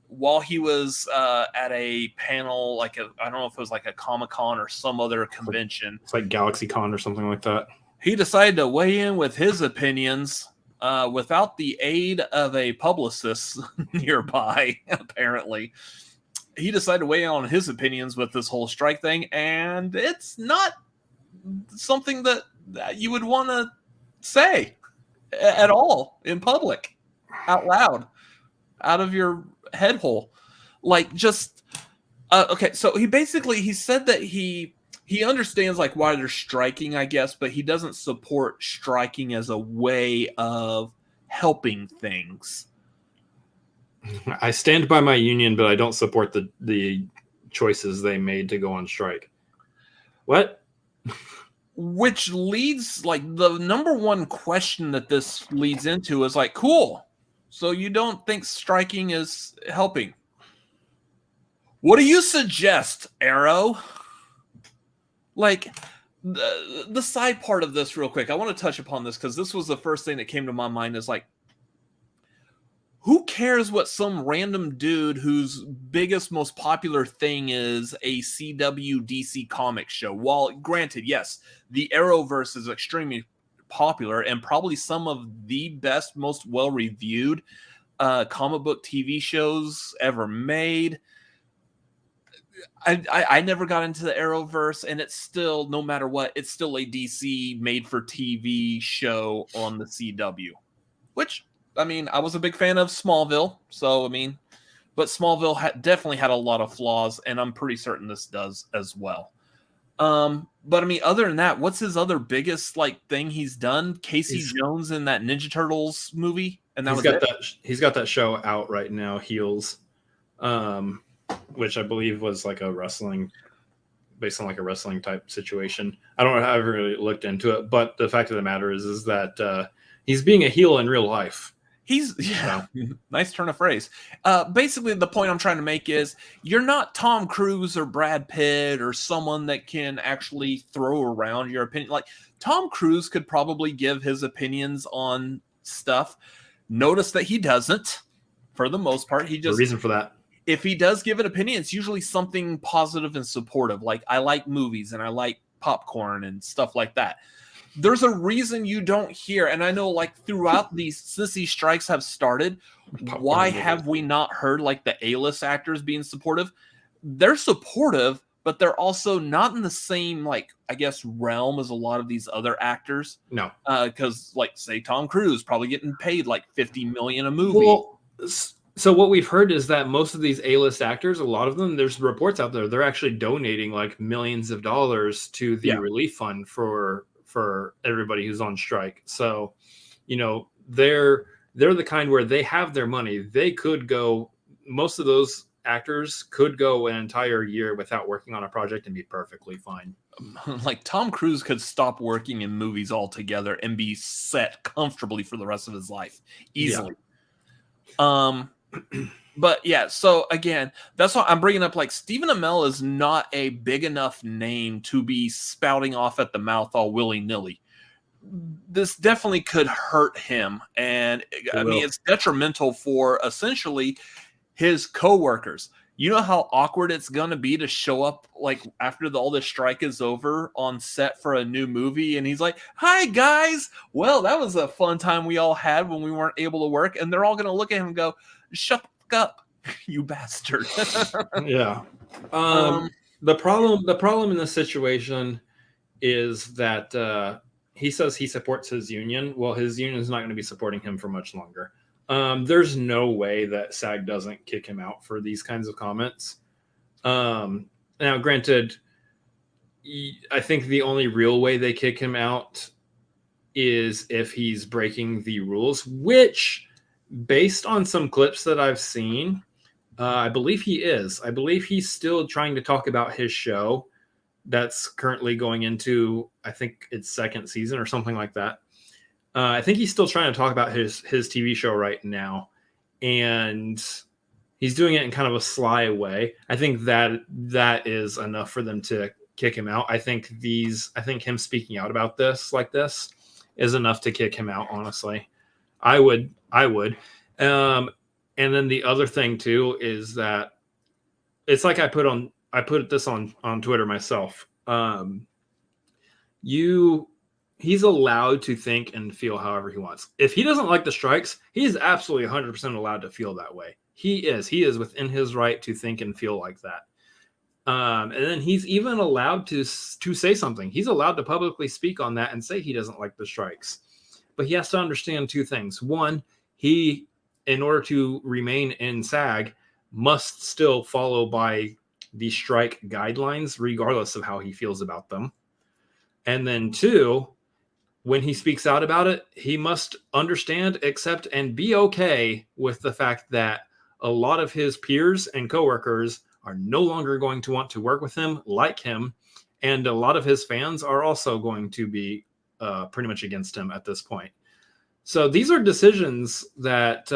while he was at a panel, I don't know if it was like a Comic-Con or some other convention. It's like GalaxyCon or something like that. He decided to weigh in with his opinions without the aid of a publicist nearby, apparently. He decided to weigh in on his opinions with this whole strike thing, and it's not something that you would want to say at all in public, out loud, out of your head hole. Like, just okay, so he said that he he understands like why they're striking, I guess, but he doesn't support striking as a way of helping things. I stand by my union, but I don't support the choices they made to go on strike. What? Which leads, like, the number one question that this leads into is like, cool. So you don't think striking is helping? What do you suggest, Arrow? Like, the side part of this real quick. I want to touch upon this because this was the first thing that came to my mind is like, who cares what some random dude whose biggest, most popular thing is a CW DC comic show? While granted, yes, the Arrowverse is extremely popular and probably some of the best, most well-reviewed comic book TV shows ever made. I never got into the Arrowverse, and it's still, no matter what, it's still a DC made-for-TV show on the CW, which... I mean, I was a big fan of Smallville, so I mean, but Smallville definitely had a lot of flaws, and I'm pretty certain this does as well. But I mean, other than that, what's his other biggest like thing he's done? Casey Jones in that Ninja Turtles movie, and he's got that show out right now, Heels, which I believe was like a wrestling, based on like a wrestling type situation. I don't know how I've really looked into it, but the fact of the matter is that he's being a heel in real life. Nice turn of phrase. Basically, the point I'm trying to make is you're not Tom Cruise or Brad Pitt or someone that can actually throw around your opinion. Like Tom Cruise could probably give his opinions on stuff. Notice that he doesn't, for the most part. He just the reason for that. If he does give an opinion, it's usually something positive and supportive. Like I like movies and I like popcorn and stuff like that. There's a reason you don't hear, and I know like throughout since these strikes have started, why have we not heard like the A-list actors being supportive? They're supportive, but they're also not in the same, like, I guess, realm as a lot of these other actors. No. Because like, say Tom Cruise probably getting paid like $50 million a movie. Well, so what we've heard is that most of these A-list actors, a lot of them, there's reports out there, they're actually donating like millions of dollars to the relief fund for everybody who's on strike. So, you know, they're the kind where they have their money. They could go, most of those actors could go an entire year without working on a project and be perfectly fine. Like Tom Cruise could stop working in movies altogether and be set comfortably for the rest of his life easily. Yeah. But yeah, so again, that's why I'm bringing up like Stephen Amell is not a big enough name to be spouting off at the mouth all willy-nilly. This definitely could hurt him. And I mean, it's detrimental for essentially his coworkers. You know how awkward it's going to be to show up like after all this strike is over on set for a new movie. And he's like, hi guys. Well, that was a fun time we all had when we weren't able to work. And they're all going to look at him and go, shut the up, you bastard. Yeah. The problem in this situation is that he says he supports his union. Well, his union is not going to be supporting him for much longer. There's no way that SAG doesn't kick him out for these kinds of comments. Now, granted, I think the only real way they kick him out is if he's breaking the rules, which, based on some clips that I've seen, I believe he is. I believe he's still trying to talk about his show that's currently going into, I think it's second season or something like that. I think he's still trying to talk about his TV show right now. And he's doing it in kind of a sly way. I think that is enough for them to kick him out. I think him speaking out about this like this is enough to kick him out, honestly. I would. And then the other thing too is that it's like I put this on Twitter myself. He's allowed to think and feel however he wants. If he doesn't like the strikes, he's absolutely 100% allowed to feel that way. He is within his right to think and feel like that. And then he's even allowed to say something. He's allowed to publicly speak on that and say he doesn't like the strikes. But he has to understand two things. One, he, in order to remain in SAG, must still follow by the strike guidelines, regardless of how he feels about them. And then 2, when he speaks out about it, he must understand, accept, and be okay with the fact that a lot of his peers and coworkers are no longer going to want to work with him, like him, and a lot of his fans are also going to be pretty much against him at this point. So these are decisions that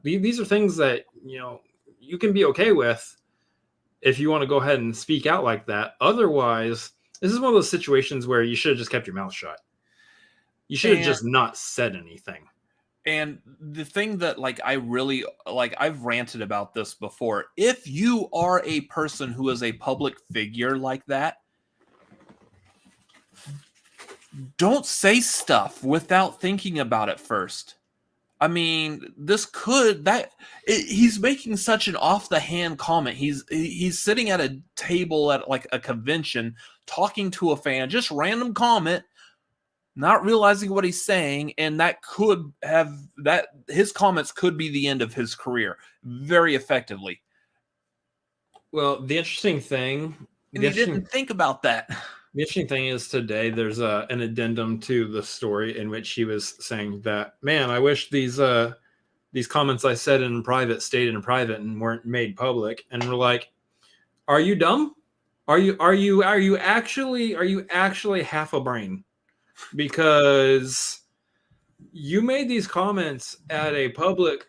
these are things that you can be okay with if you want to go ahead and speak out like that. Otherwise, this is one of those situations where you should have just kept your mouth shut. You should have just not said anything. And the thing that I really I've ranted about this before. If you are a person who is a public figure like that, don't say stuff without thinking about it first. I mean, he's making such an off the hand comment. He's sitting at a table at a convention talking to a fan, just random comment, not realizing what he's saying, and his comments could be the end of his career very effectively. Well, the interesting thing, and he didn't think about that. The interesting thing is today there's an addendum to the story in which he was saying that, man, I wish these comments I said in private stayed in private and weren't made public. And we're like, are you dumb? Are you actually half a brain? Because you made these comments at a public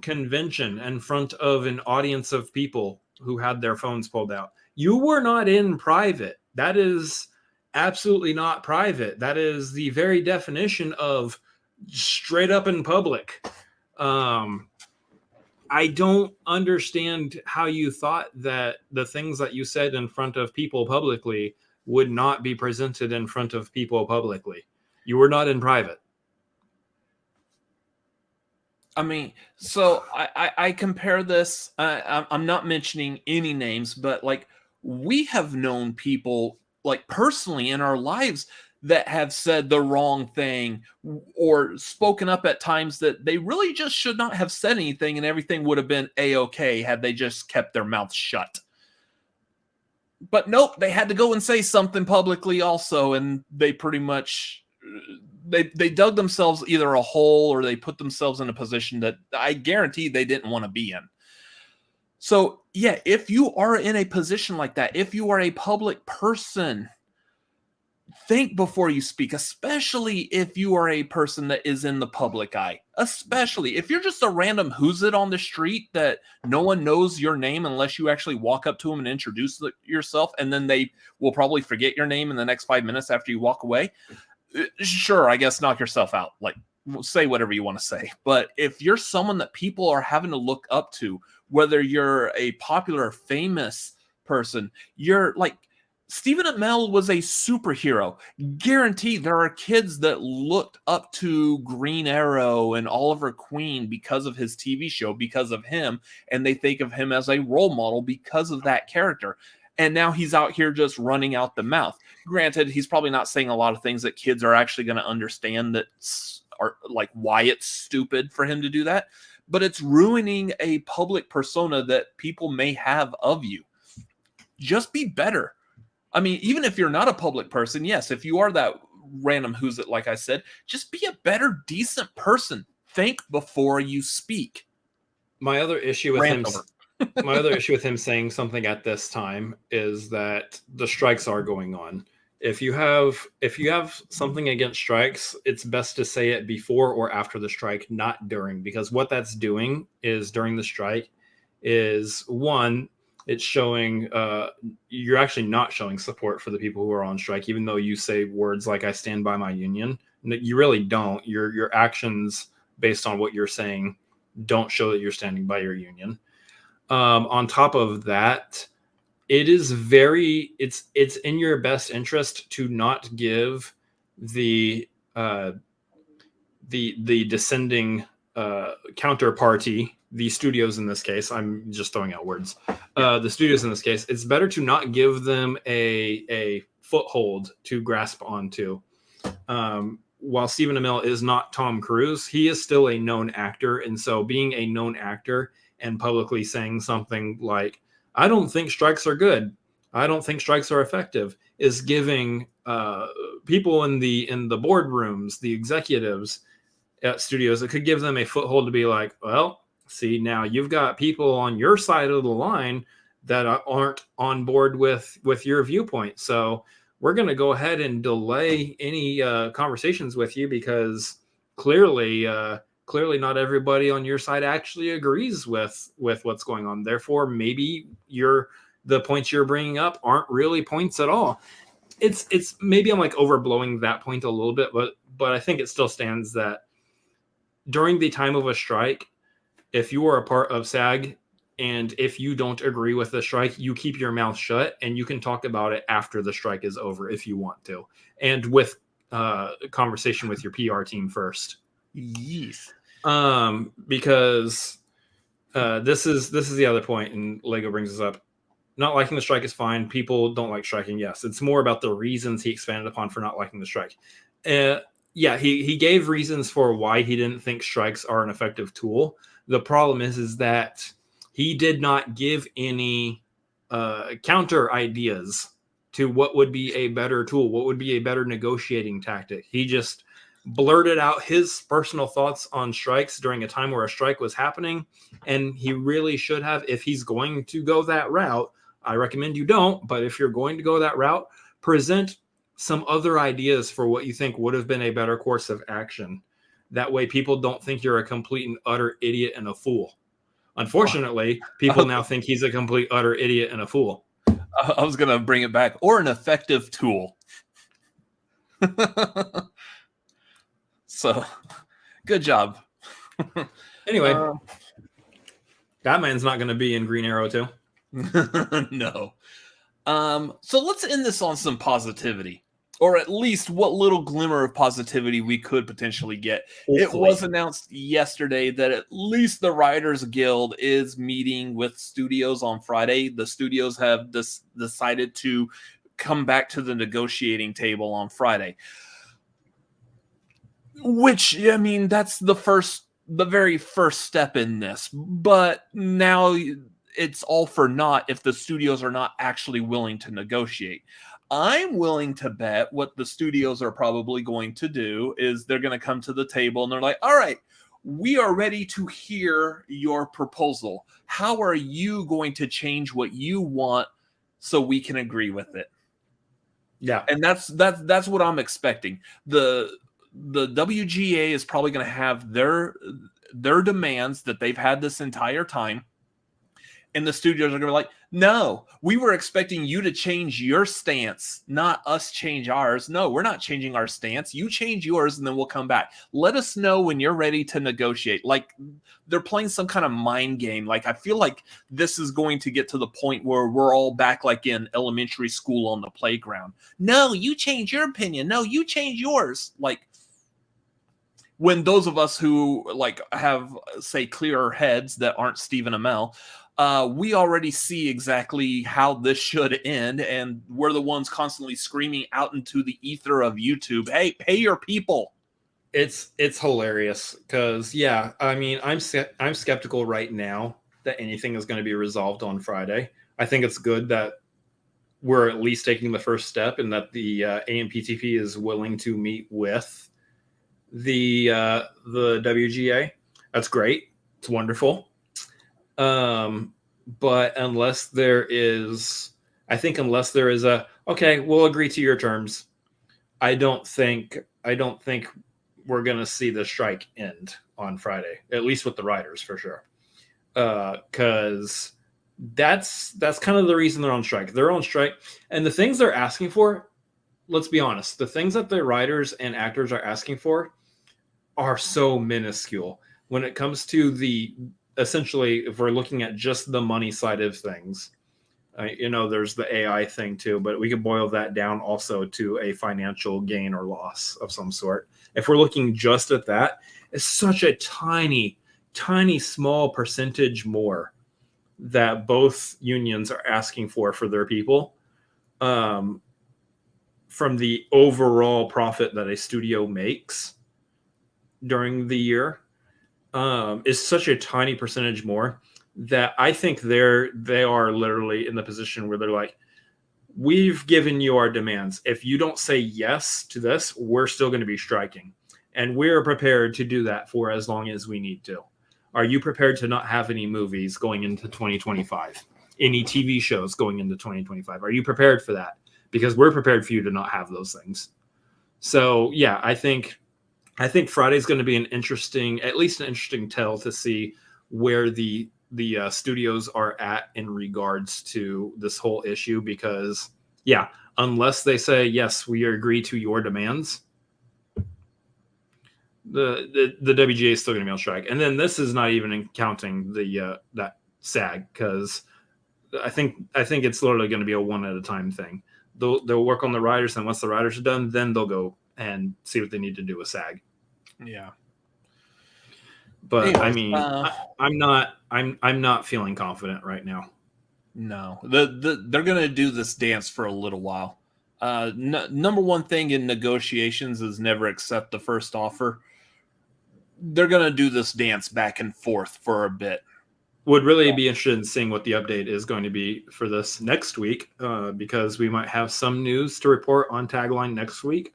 convention in front of an audience of people who had their phones pulled out. You were not in private. That is absolutely not private. That is the very definition of straight up in public. I don't understand how you thought that the things that you said in front of people publicly would not be presented in front of people publicly. You were not in private. I mean, so I compare this. I'm not mentioning any names, but we have known people personally in our lives that have said the wrong thing or spoken up at times that they really just should not have said anything, and everything would have been a-okay had they just kept their mouths shut. But nope, they had to go and say something publicly also, and they pretty much they dug themselves either a hole or they put themselves in a position that I guarantee they didn't want to be in. So, yeah, if you are in a position like that, if you are a public person, think before you speak, especially if you are a person that is in the public eye. Especially if you're just a random who's it on the street that no one knows your name unless you actually walk up to them and introduce yourself, and then they will probably forget your name in the next 5 minutes after you walk away. Sure, I guess knock yourself out. Say whatever you want to say. But if you're someone that people are having to look up to, whether you're a popular, famous person, you're Stephen Amell was a superhero. Guaranteed there are kids that looked up to Green Arrow and Oliver Queen because of his TV show, because of him, and they think of him as a role model because of that character. And now he's out here just running out the mouth. Granted, he's probably not saying a lot of things that kids are actually going to understand that are why it's stupid for him to do that. But it's ruining a public persona that people may have of you. Just be better. I mean, even if you're not a public person, yes, if you are that random who's it, like I said, just be a better, decent person. Think before you speak. My other issue with him saying something at this time is that the strikes are going on. If you have something against strikes, it's best to say it before or after the strike, not during, because what that's doing is during the strike is, one, it's showing you're actually not showing support for the people who are on strike, even though you say words like "I stand by my union." You really don't. Your actions based on what you're saying don't show that you're standing by your union. On top of that, it is it's in your best interest to not give the descending counterparty, the studios in this case, I'm just throwing out words, the studios in this case, it's better to not give them a foothold to grasp onto. While Stephen Amell is not Tom Cruise, he is still a known actor. And so being a known actor and publicly saying something like, I don't think strikes are good. I don't think strikes are effective, is giving people in the boardrooms, the executives at studios, it could give them a foothold to be like, well, see, now you've got people on your side of the line that aren't on board with your viewpoint. So we're going to go ahead and delay any conversations with you because clearly not everybody on your side actually agrees with what's going on. Therefore, maybe the points you're bringing up aren't really points at all. It's maybe I'm like overblowing that point a little bit, but I think it still stands that during the time of a strike, if you are a part of SAG and if you don't agree with the strike, you keep your mouth shut and you can talk about it after the strike is over if you want to, and with conversation with your PR team first. Yes. Because this is the other point, and Lego brings this up. Not liking the strike is fine. People don't like striking. Yes, it's more about the reasons he expanded upon for not liking the strike. Yeah, he gave reasons for why he didn't think strikes are an effective tool. The problem is that he did not give any counter ideas to what would be a better tool, what would be a better negotiating tactic. He just blurted out his personal thoughts on strikes during a time where a strike was happening, and he really should have. If he's going to go that route, I recommend you don't, but if you're going to go that route, present some other ideas for what you think would have been a better course of action. That way people don't think you're a complete and utter idiot and a fool. Unfortunately, people now think he's a complete, utter idiot and a fool. I was going to bring it back. Or an effective tool. So, good job. Anyway, Batman's not going to be in Green Arrow too. No. So let's end this on some positivity, or at least what little glimmer of positivity we could potentially get. Hopefully. It was announced yesterday that at least the Writers Guild is meeting with studios on Friday. The studios have decided to come back to the negotiating table on Friday. Which, I mean, that's the very first step in this. But now it's all for naught if the studios are not actually willing to negotiate. I'm willing to bet what the studios are probably going to do is they're going to come to the table and they're like, all right, we are ready to hear your proposal. How are you going to change what you want so we can agree with it? Yeah. And that's what I'm expecting. The WGA is probably going to have their demands that they've had this entire time. And the studios are going to be like, no, we were expecting you to change your stance, not us change ours. No, we're not changing our stance. You change yours, and then we'll come back. Let us know when you're ready to negotiate. Like, they're playing some kind of mind game. Like, I feel like this is going to get to the point where we're all back like in elementary school on the playground. No, you change your opinion. No, you change yours. Like, when those of us who, like, have, say, clearer heads that aren't Stephen Amell, we already see exactly how this should end, and we're the ones constantly screaming out into the ether of YouTube, hey, pay your people. It's hilarious because, yeah, I mean, I'm skeptical right now that anything is going to be resolved on Friday. I think it's good that we're at least taking the first step and that the AMPTP is willing to meet with the WGA. That's great. It's wonderful. But unless there is a, okay, we'll agree to your terms, I don't think we're going to see the strike end on Friday, at least with the writers for sure. Cause that's kind of the reason they're on strike. They're on strike, and the things they're asking for, let's be honest, the things that the writers and actors are asking for are so minuscule when it comes to the, essentially, if we're looking at just the money side of things, there's the AI thing too, but we could boil that down also to a financial gain or loss of some sort. If we're looking just at that, it's such a tiny, tiny, small percentage more that both unions are asking for their people, from the overall profit that a studio makes during the year. Is such a tiny percentage more that I think they are literally in the position where they're like, we've given you our demands. If you don't say yes to this, we're still going to be striking. And we're prepared to do that for as long as we need to. Are you prepared to not have any movies going into 2025? Any TV shows going into 2025? Are you prepared for that? Because we're prepared for you to not have those things. So yeah, I think Friday's going to be at least an interesting tell to see where the studios are at in regards to this whole issue. Because yeah, unless they say yes, we agree to your demands, the WGA is still going to be on strike. And then this is not even counting the that SAG, because I think it's literally going to be a one at a time thing. They'll work on the writers, and once the writers are done, then they'll go and see what they need to do with SAG. Yeah. But anyways, I mean, I'm not feeling confident right now. No, they're going to do this dance for a little while. Number one thing in negotiations is never accept the first offer. They're going to do this dance back and forth for a bit. Would really be interested in seeing what the update is going to be for this next week, because we might have some news to report on Tagline next week,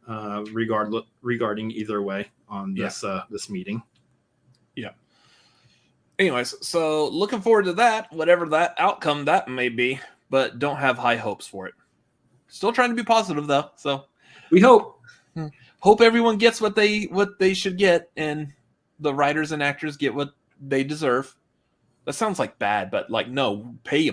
regarding either way on this this meeting. Yeah. Anyways, so looking forward to that, whatever that outcome that may be, but don't have high hopes for it. Still trying to be positive though, so we hope everyone gets what they should get, and the writers and actors get what they deserve. That sounds like bad, but like, no, pay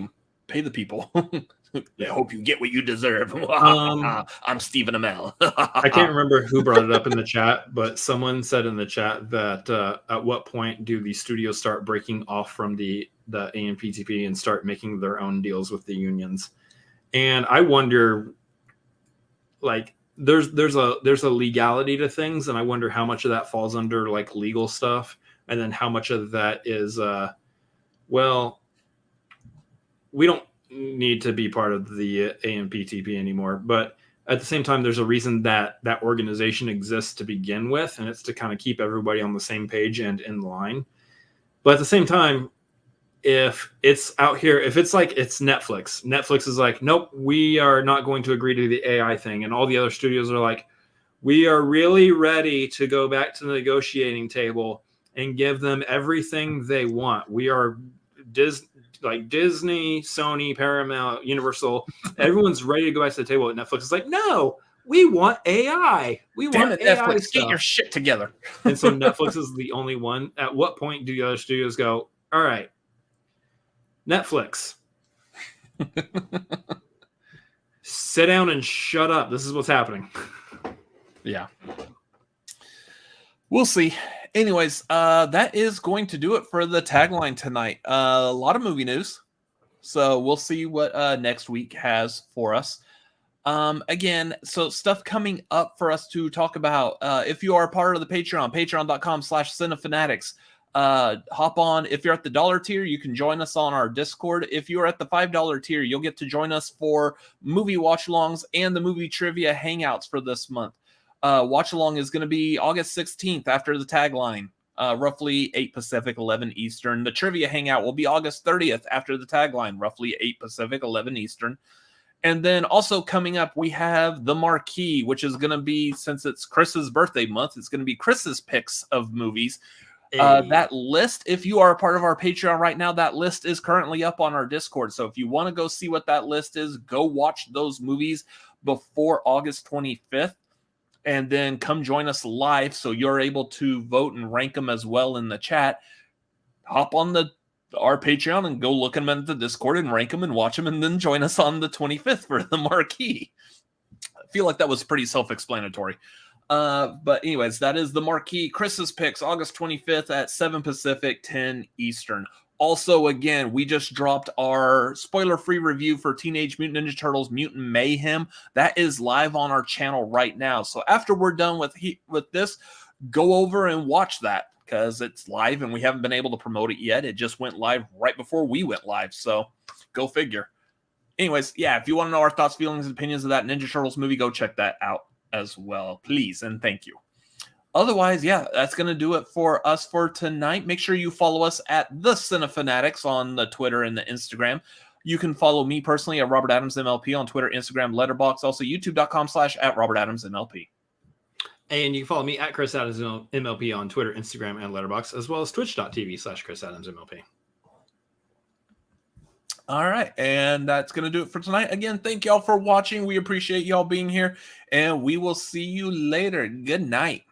the people. I hope you get what you deserve. I'm Stephen Amell. I can't remember who brought it up in the chat, but someone said in the chat that at what point do the studios start breaking off from the AMPTP and start making their own deals with the unions? And I wonder, like, there's a legality to things, and I wonder how much of that falls under like legal stuff, and then how much of that is well, we don't need to be part of the AMPTP anymore. But at the same time, there's a reason that organization exists to begin with, and it's to kind of keep everybody on the same page and in line. But at the same time, if it's out here, if it's like it's Netflix is like, nope, we are not going to agree to the AI thing. And all the other studios are like, we are really ready to go back to the negotiating table and give them everything they want. We are Disney, Sony, Paramount, Universal. Everyone's ready to go back to the table. And Netflix is like, no, we want AI. We want AI Netflix, stuff. get your shit together. And so Netflix is the only one. At what point do the other studios go, all right, Netflix, sit down and shut up. This is what's happening. Yeah. We'll see. Anyways, that is going to do it for the Tagline tonight. A lot of movie news. So we'll see what next week has for us. Again, so stuff coming up for us to talk about. If you are part of the Patreon, patreon.com/cinefanatics. Hop on. If you're at the $1 tier, you can join us on our Discord. If you're at the $5 tier, you'll get to join us for movie watch-alongs and the movie trivia hangouts for this month. Watch-along is going to be August 16th after the Tagline, roughly 8 Pacific, 11 Eastern. The trivia hangout will be August 30th after the Tagline, roughly 8 Pacific, 11 Eastern. And then also coming up, we have the Marquee, which is going to be, since it's Chris's birthday month, it's going to be Chris's picks of movies. That list, if you are a part of our Patreon right now, that list is currently up on our Discord. So if you want to go see what that list is, go watch those movies before August 25th. And then come join us live so you're able to vote and rank them as well in the chat. Hop on our Patreon and go look them at the Discord and rank them and watch them, and then join us on the 25th for the Marquee. I feel like that was pretty self-explanatory. But anyways, that is the Marquee. Chris's picks, August 25th at 7 Pacific, 10 Eastern. Also, again, we just dropped our spoiler-free review for Teenage Mutant Ninja Turtles Mutant Mayhem. That is live on our channel right now. So after we're done with this, go over and watch that, because it's live and we haven't been able to promote it yet. It just went live right before we went live, so go figure. Anyways, yeah, if you want to know our thoughts, feelings, and opinions of that Ninja Turtles movie, go check that out as well, please, and thank you. Otherwise, yeah, that's going to do it for us for tonight. Make sure you follow us at The Cinefanatics on the Twitter and the Instagram. You can follow me personally at Robert Adams MLP on Twitter, Instagram, Letterboxd, also youtube.com/@RobertAdamsMLP. And you can follow me at Chris Adams MLP on Twitter, Instagram, and Letterboxd, as well as twitch.tv/Chris Adams MLP. All right, and that's going to do it for tonight. Again, thank y'all for watching. We appreciate y'all being here, and we will see you later. Good night.